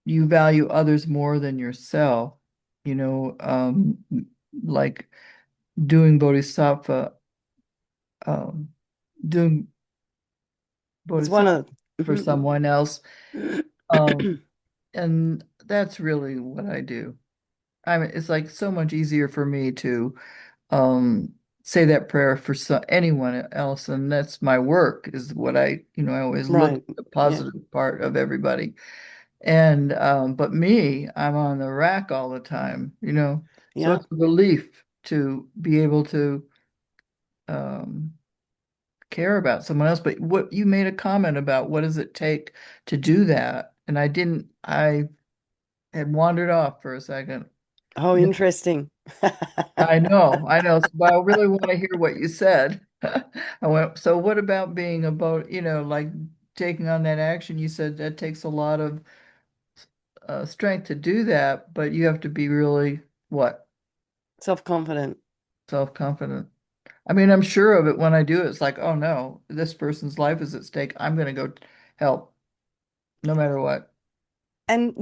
you value others more than yourself, like doing bodhisattva, um, doing It's one bodhisattva of for Mhm. someone else. Um, and that's really what I do. I mean, it's like so much easier for me to um, say that prayer for anyone else, and that's my work, is what I always look Right. at the Yeah. positive part of everybody. And but me, I'm on the rack all the time. So Yeah. it's a relief to be able to um care about someone else. But what you made a comment about, what does it take to do that? And I had wandered off for a second. Oh, interesting. I know. But I really want to hear what you said. I went, so what about being about, like taking on that action? You said that takes a lot of strength to do that, but you have to be really, what, Self-confident. self-confident. I mean, I'm sure of it when I do it. It's like, oh no, this person's life is at stake. I'm going to go help no matter what. And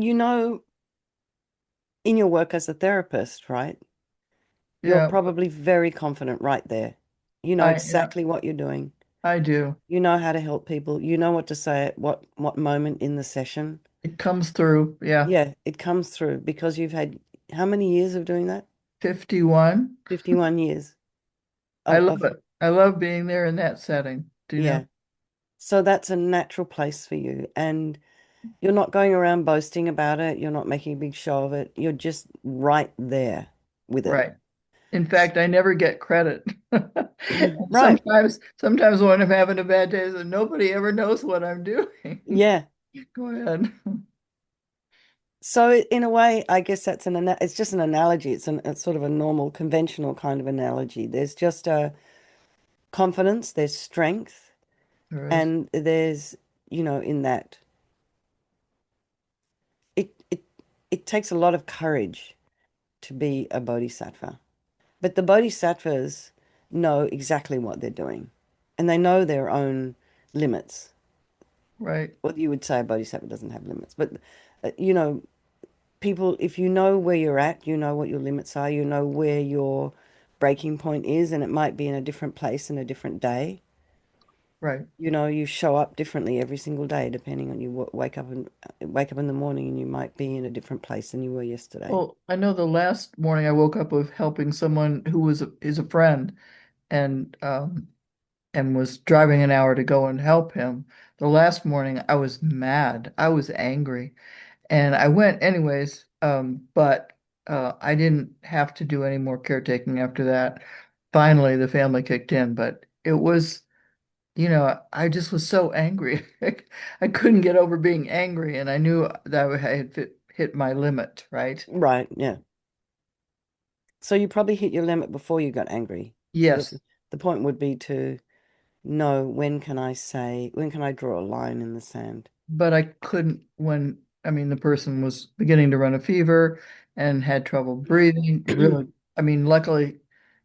in your work as a therapist, right? You're Yeah, probably very confident right there. You know yeah, exactly what you're doing. I do. You know how to help people. You know what to say at what moment in the session. It comes through. Yeah, Yeah, it comes through because you've had how many years of doing that? 51. 51 years I of, love of it. I love being there in that setting. Do you know? yeah. So that's a natural place for you. And you're not going around boasting about it. You're not making a big show of it. You're just right there with it. Right. In fact, I never get credit. Right. Sometimes when I'm having a bad day, so nobody ever knows what I'm doing. Yeah. Go ahead. So in a way, I guess it's just an analogy. It's sort of a normal, conventional kind of analogy. There's just a confidence, there's strength, There is. and there's, in that it it takes a lot of courage to be a bodhisattva. But the bodhisattvas know exactly what they're doing, and they know their own limits. Right. Well, you would say a bodhisattva doesn't have limits, but uh, you know, people, if you know where you're at, you know what your limits are, you know where your breaking point is, and it might be in a different place in a different day. Right. You show up differently every single day depending on you wake up in the morning and you might be in a different place than you were yesterday. Well, I know the last morning I woke up with helping someone who is a friend and was driving an hour to go and help him. The last morning I was mad. I was angry. And I went anyways, but I didn't have to do any more caretaking after that. Finally, the family kicked in, but it was, I just was so angry. I couldn't get over being angry, and I knew that I had hit my limit, right? Right, yeah. So you probably hit your limit before you got angry. So Yes, the point would be to know when can I draw a line in the sand? but I couldn't when, I mean, the person was beginning to run a fever and had trouble breathing. Really, I mean, luckily,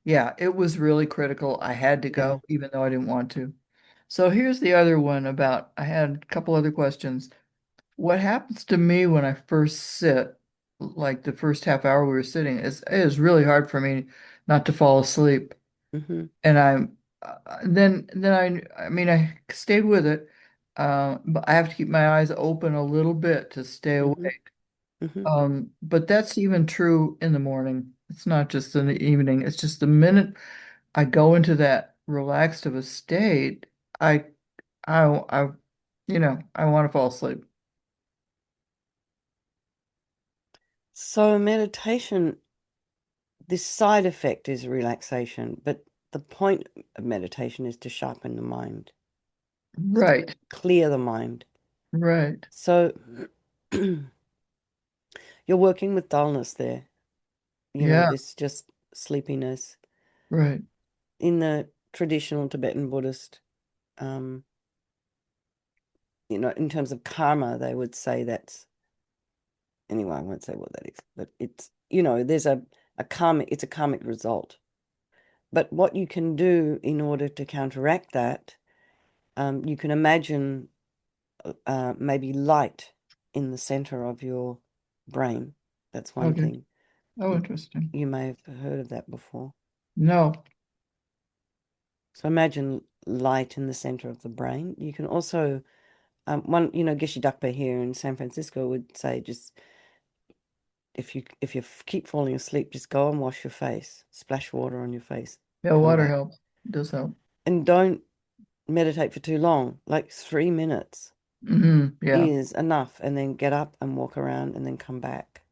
yeah, it was really critical. I had to Yeah. go, even though I didn't want to. So here's the other one about, I had a couple other questions. What happens to me when I first sit, like the first half hour we were sitting, it is really hard for me not to fall asleep. Hmm. And I mean, I stayed with it, but I have to keep my eyes open a little bit to stay Hmm. awake. Hmm. But that's even true in the morning. It's not just in the evening. It's just the minute I go into that relaxed of a state, I, I, I want to fall asleep. So meditation, this side effect is relaxation, but the point of meditation is to sharpen the mind, is to Right, clear the mind. right. So you're working with dullness there, Yeah, this just sleepiness. right. In the traditional Tibetan Buddhist, um, in terms of karma, they would say that's, anyway, I won't say what that is, but it's, there's a karmic, it's a karmic result. But what you can do in order to counteract that, you can imagine maybe light in the center of your brain. That's one Okay. thing. Oh, You, interesting. you may have heard of that before. No. So imagine light in the center of the brain. You can also, Geshe Dakpa here in San Francisco would say, just if you keep falling asleep, just go and wash your face, splash water on your face, Yeah, come water back, helps. Does help. and don't meditate for too long. Like 3 minutes Yeah. is enough, and then get up and walk around, and then come back.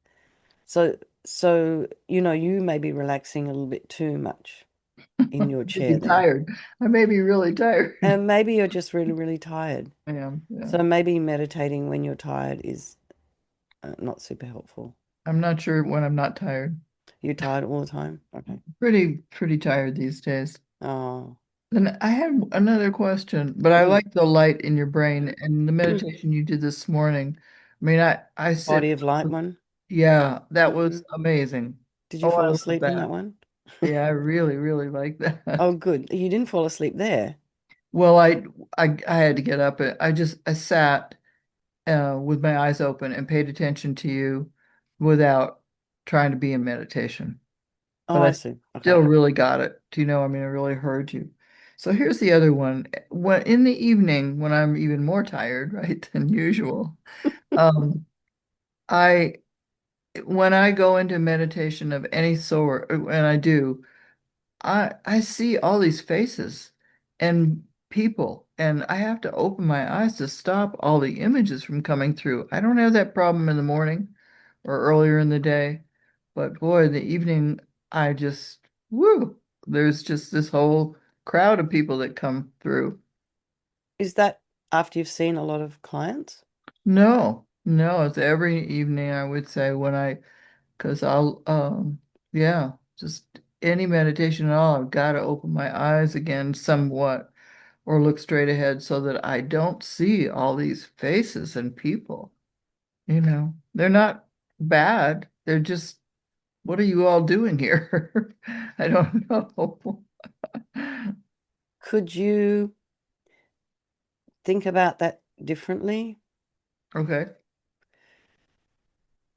So you may be relaxing a little bit too much in your Maybe chair there, tired. I may be really tired. and maybe you're just really, really tired. I am. Yeah. So maybe meditating when you're tired is not super helpful. I'm not sure when I'm not tired. You're tired all the time? Okay. Pretty tired these days. Oh. And I had another question, but I Mm. like the light in your brain and the meditation you did this morning. I mean, I sit, Body of light one. yeah, that Hmm. was amazing. Did you Oh, I fall love asleep in that. that one? Yeah, I really, really like that. Oh, good. You didn't fall asleep there. Well, I had to get up. I sat with my eyes open and paid attention to you without trying to be in meditation. Oh, But I I see. still Okay. really got it. Do you know? I mean, I really heard you. So here's the other one. When in the evening, when I'm even more tired, right, than usual, um, I when I go into meditation of any sort, and I do, I see all these faces and people, and I have to open my eyes to stop all the images from coming through. I don't have that problem in the morning or earlier in the day, but boy, in the evening, I just, woo, there's just this whole crowd of people that come through. Is that after you've seen a lot of clients? No, no, it's every evening I would say when because yeah, just any meditation at all, I've got to open my eyes again somewhat or look straight ahead so that I don't see all these faces and people. They're not bad. They're just, what are you all doing here? I don't know. Could you think about that differently? Okay.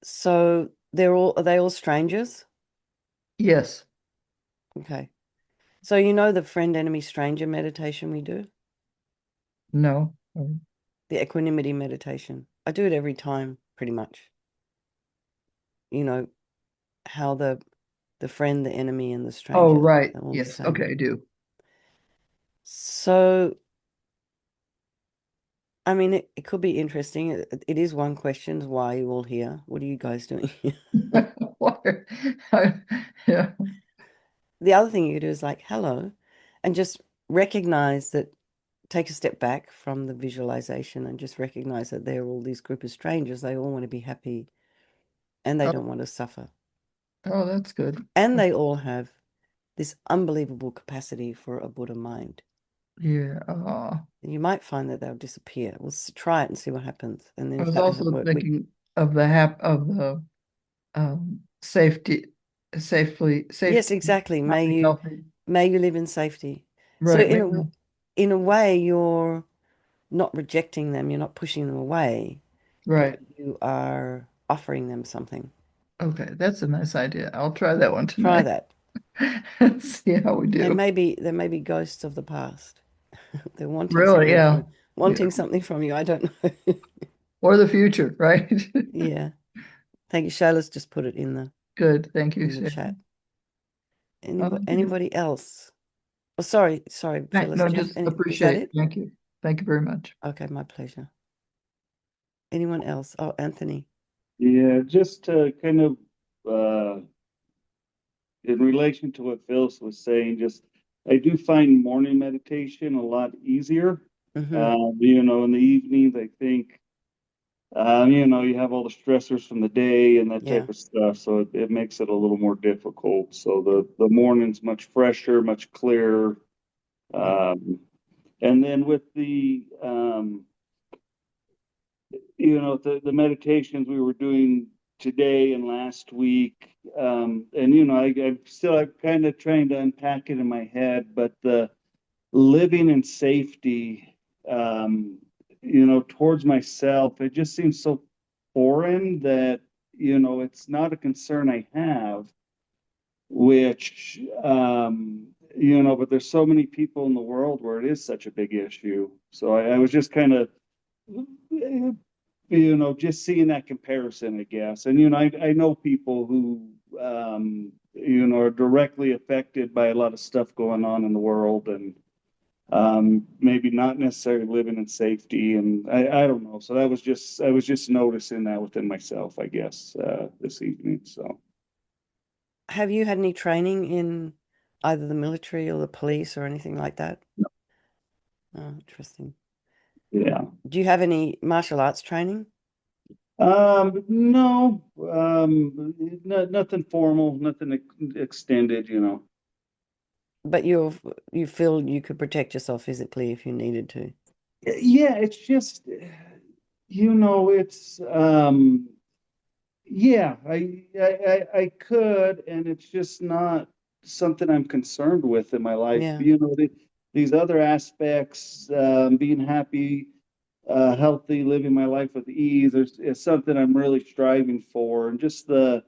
So are they all strangers? Yes. Okay. So you know the friend, enemy, stranger meditation we do? No. The equanimity meditation. I do it every time, pretty much. You know, how the friend, the enemy, and the Oh, stranger, right. they're all the Yes. same. Okay, I do. So, I mean, it could be interesting. It is one question, why are you all here? What are you guys doing here? Why- Yeah. The other thing you could do is like, hello, and just recognize that, take a step back from the visualization and just recognize that they're all these group of strangers. They all want to be happy and they Oh, don't want to suffer. oh, that's good. And they all have this unbelievable capacity for a Buddha mind. Yeah. Oh. You might find that they'll disappear. We'll try it and see what happens. And then I if was that doesn't also work, thinking of the safety, yes, safety, exactly. happy, healthy. May you live in safety. So Right. Maybe. in a way, you're not rejecting them, you're not pushing them away, but Right. you are offering them something. Okay. That's a nice idea. I'll try that one Try tonight. that. See how we They do. may be there may be ghosts of the past. They're Really? Yeah. Yeah. wanting something from you. I don't know. Or the future, right? Yeah. Thank you. Shayla's just put it Good. Thank you, in the Shay. chat. Yeah. Anybody else? Oh, sorry, Phyllis. No, Do you have just any? Is that appreciate. it? Thank you. Thank you very much. Okay, my pleasure. Anyone else? Oh, Anthony. Yeah, just to kind of in relation to what Phyllis was saying, just I do find morning meditation a lot easier. Mm-hmm. In the evenings, I think, you have all the stressors from the day and that Yeah. type of stuff, so it makes it a little more difficult. So the morning's much fresher, much clearer. Yeah. And then with the meditations we were doing today and last week, and I'm kind of trying to unpack it in my head, but the living in safety, towards myself, it just seems so foreign that it's not a concern I have, which but there's so many people in the world where it is such a big issue. So I was just kind of just seeing that comparison, I guess. And, I know people who, are directly affected by a lot of stuff going on in the world and maybe not necessarily living in safety. And I don't know. So I was just noticing that within myself, I guess, this evening. So, Have you had any training in either the military or the police or anything like that? Oh, interesting. yeah. Do you have any martial arts training? No, nothing formal, nothing extended. But you feel you could protect yourself physically if you needed to. Yeah, it's just, it's yeah, I could, and it's just not something I'm concerned with in my life. Yeah, These other aspects, being happy, healthy, living my life with ease, is something I'm really striving for, and just the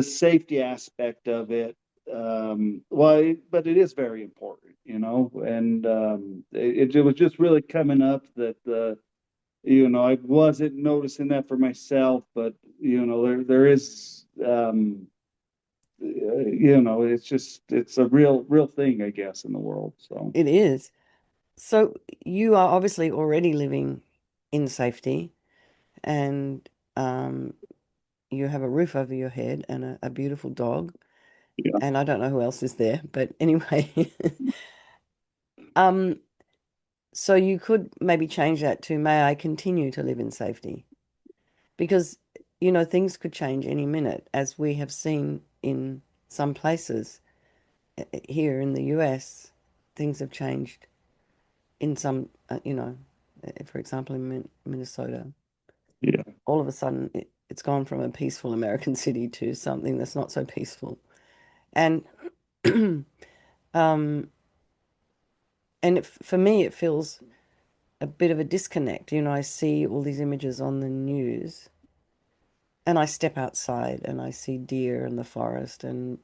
safety aspect of it. But it is very important, and it was just really coming up that I wasn't noticing that for myself, but there is it's a real thing, I guess, in the world. So it is. So you are obviously already living in safety and um, you have a roof over your head and a beautiful dog. yeah, And I don't know who else is there, but anyway. Um, so you could maybe change that to, may I continue to live in safety? Because, things could change any minute, as we have seen in some places here in the US. Things have changed in some, for example, in Minnesota. yeah, All of a sudden, it's gone from a peaceful American city to something that's not so peaceful. And um, for me, it feels a bit of a disconnect. I see all these images on the news and I step outside and I see deer in the forest and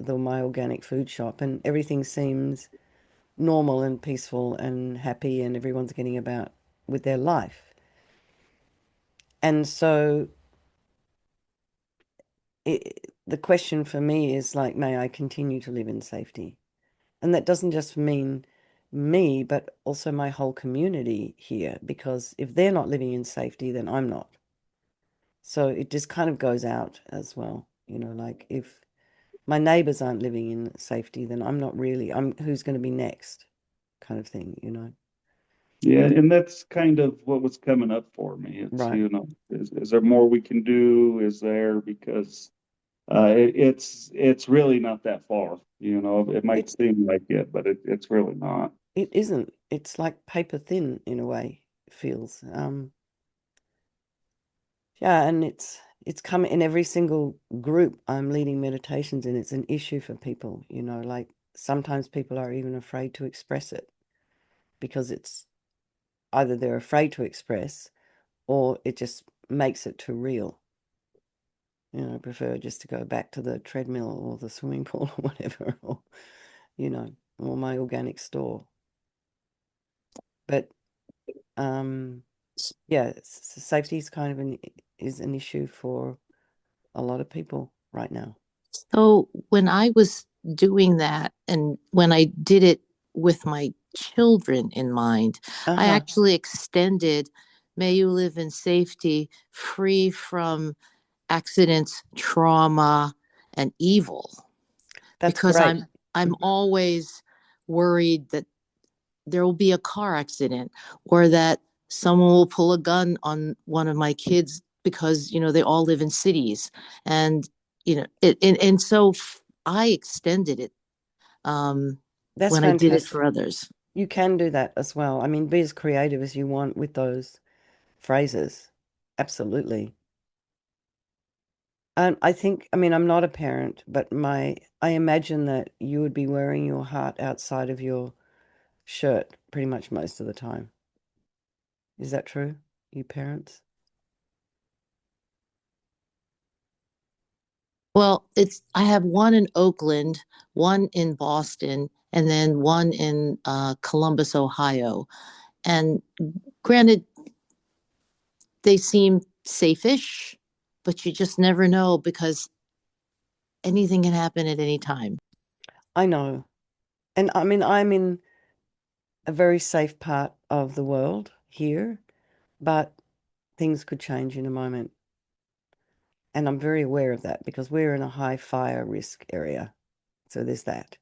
my organic food shop, and everything seems normal and peaceful and happy, and everyone's getting about with their life. And so the question for me is like, may I continue to live in safety? And that doesn't just mean me, but also my whole community here, because if they're not living in safety, then I'm not. So it just kind of goes out as well, like if my neighbors aren't living in safety, then I'm who's going to be next kind of thing. yeah. And that's kind of what was coming up for me. It's Right. is there more we can do? Is there because it's really not that far. It might It seem like it, but it's really not. it isn't. It's like paper thin in a way, it feels. Yeah, and it's coming in every single group I'm leading meditations in. It's an issue for people, like sometimes people are even afraid to express it because it's either they're afraid to express or it just makes it too real. I prefer just to go back to the treadmill or the swimming pool or whatever, or, you know, or my organic store. But yeah, safety is kind of an issue for a lot of people right now. So when I was doing that, and when I did it with my children in mind, I Uh-huh. actually extended, may you live in safety, free from accidents, trauma, and evil, That's because great. I'm always worried that there will be a car accident, or that someone will pull a gun on one of my kids, because they all live in cities, and so I extended it, um, That's when I did it fantastic. for others. You can do that as well. I mean, be as creative as you want with those phrases. Absolutely. And I think, I mean, I'm not a parent, but I imagine that you would be wearing your heart outside of your shirt pretty much most of the time. Is that true, you parents? Well, I have one in Oakland, one in Boston, and then one in Columbus, Ohio. And granted, they seem safe-ish, but you just never know, because anything can happen at any time. I know. And I mean, I'm in a very safe part of the world here, but things could change in a moment. And I'm very aware of that because we're in a high fire risk area. So there's that.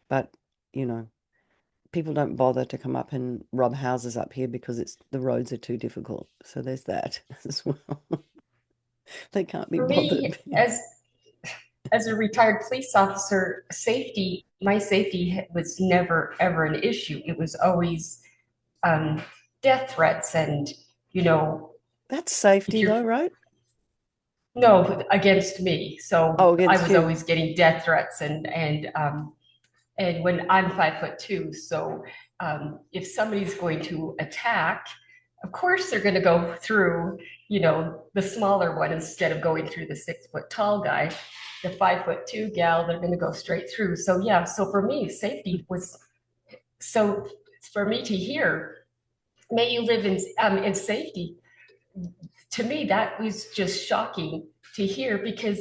But, you know, people don't bother to come up and rob houses up here because the roads are too difficult. So there's that as well. They can't be For bothered. me, as a retired police officer, my safety was never ever an issue. It was always um, death threats, and you know, That's if safety you're though, right? no against me, so Oh, I against was you. always getting death threats, and when I'm 5'2", so if somebody's going to attack, of course they're going to go through, the smaller one instead of going through the 6 foot tall guy. The 5'2" gal, they're going to go straight through. So yeah, so for me, safety was so. For me to hear, "May you live in safety," to me that was just shocking to hear, because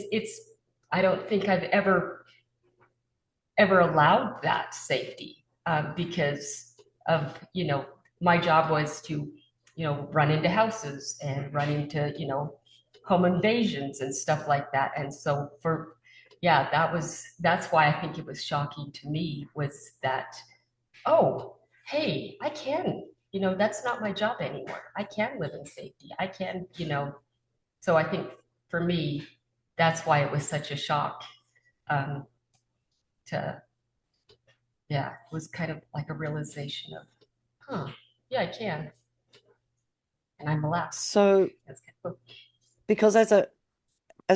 I don't think I've ever allowed that safety, because of my job was to run into houses and run into home invasions and stuff like that. And so for yeah, that's why I think it was shocking to me, was that, oh, hey, I can, that's not my job anymore. I can live in safety. I can, so I think for me, that's why it was such a shock, um, to yeah, it was kind of like a realization of, huh, yeah, I can, and I'm allowed. So That's kind of cool. because as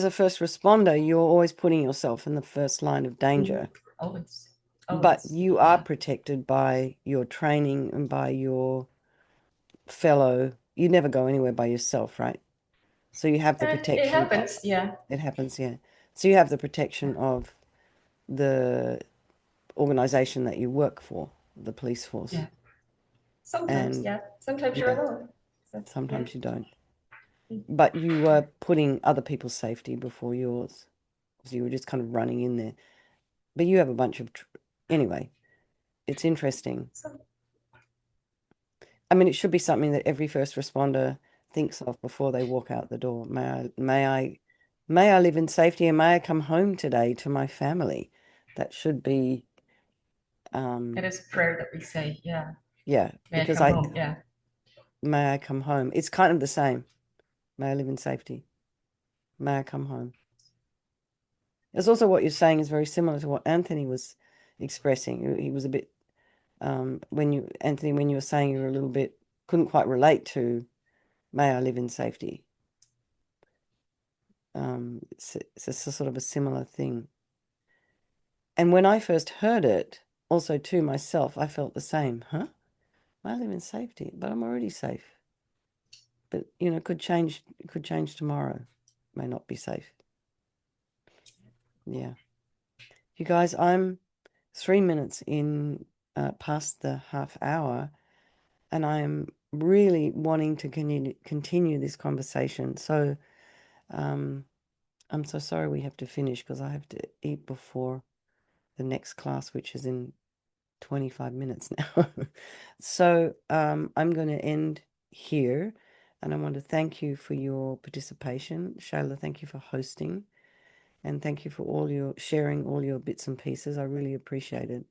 a first responder, you're always putting yourself in the first line of danger. Always, But always, you are yeah, protected by your training and by your fellow. You never go anywhere by yourself, right? So you have the and it protection of, happens, yeah, it happens, yeah. So you have the protection of the organization that you work for, the police force. yeah. Sometimes, And yeah, sometimes you're yeah, alone. So, yeah. sometimes you don't. But you were putting other people's safety before yours. So you were just kind of running in there. But you have a bunch of, anyway, it's interesting. So, I mean, it should be something that every first responder thinks of before they walk out the door. May I live in safety, and may I come home today to my family. That should be, it is a prayer that we say, yeah, yeah, may I because come home, yeah. may I come home. It's kind of the same. May I live in safety. May I come home. It's also what you're saying is very similar to what Anthony was expressing. He was a bit, Anthony, when you were saying you were a little bit, couldn't quite relate to may I live in safety. It's a sort of a similar thing. And when I first heard it, also to myself, I felt the same. Huh? I live in safety, but I'm already safe. But it could change tomorrow. May not be safe. Yeah. You guys, I'm 3 minutes in past the half hour, and I'm really wanting to continue this conversation. So I'm so sorry we have to finish because I have to eat before the next class, which is in 25 minutes now. So I'm going to end here, and I want to thank you for your participation. Shayla, thank you for hosting, and thank you for all your sharing all your bits and pieces. I really appreciate it.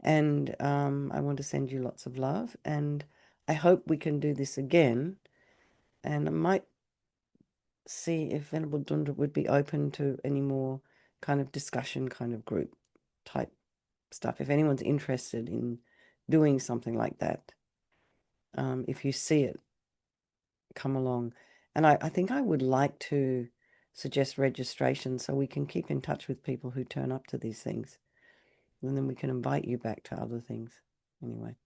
And I want to send you lots of love, and I hope we can do this again. And I might see if Venerable Dunda would be open to any more kind of discussion, kind of group type stuff. If anyone's interested in doing something like that, if you see it, come along. And I think I would like to suggest registration so we can keep in touch with people who turn up to these things. And then we can invite you back to other things. Anyway.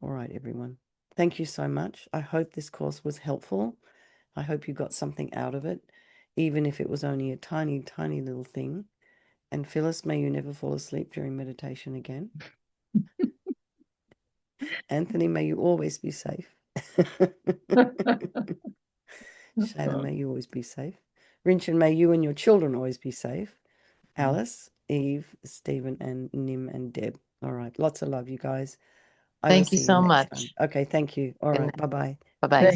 All right, everyone. Thank you so much. I hope this course was helpful. I hope you got something out of it, even if it was only a tiny, tiny little thing. And Phyllis, may you never fall asleep during meditation again. Anthony, may you always be safe. Shayla, may you always be safe. Rinchen, may you and your children always be safe. Alice, Eve, Stephen, and Nim and Deb. All right. Lots of love, you guys. I will Thank you see you so next time. much. Okay. Thank you. All Good right. night. Bye-bye. Bye-bye. Thank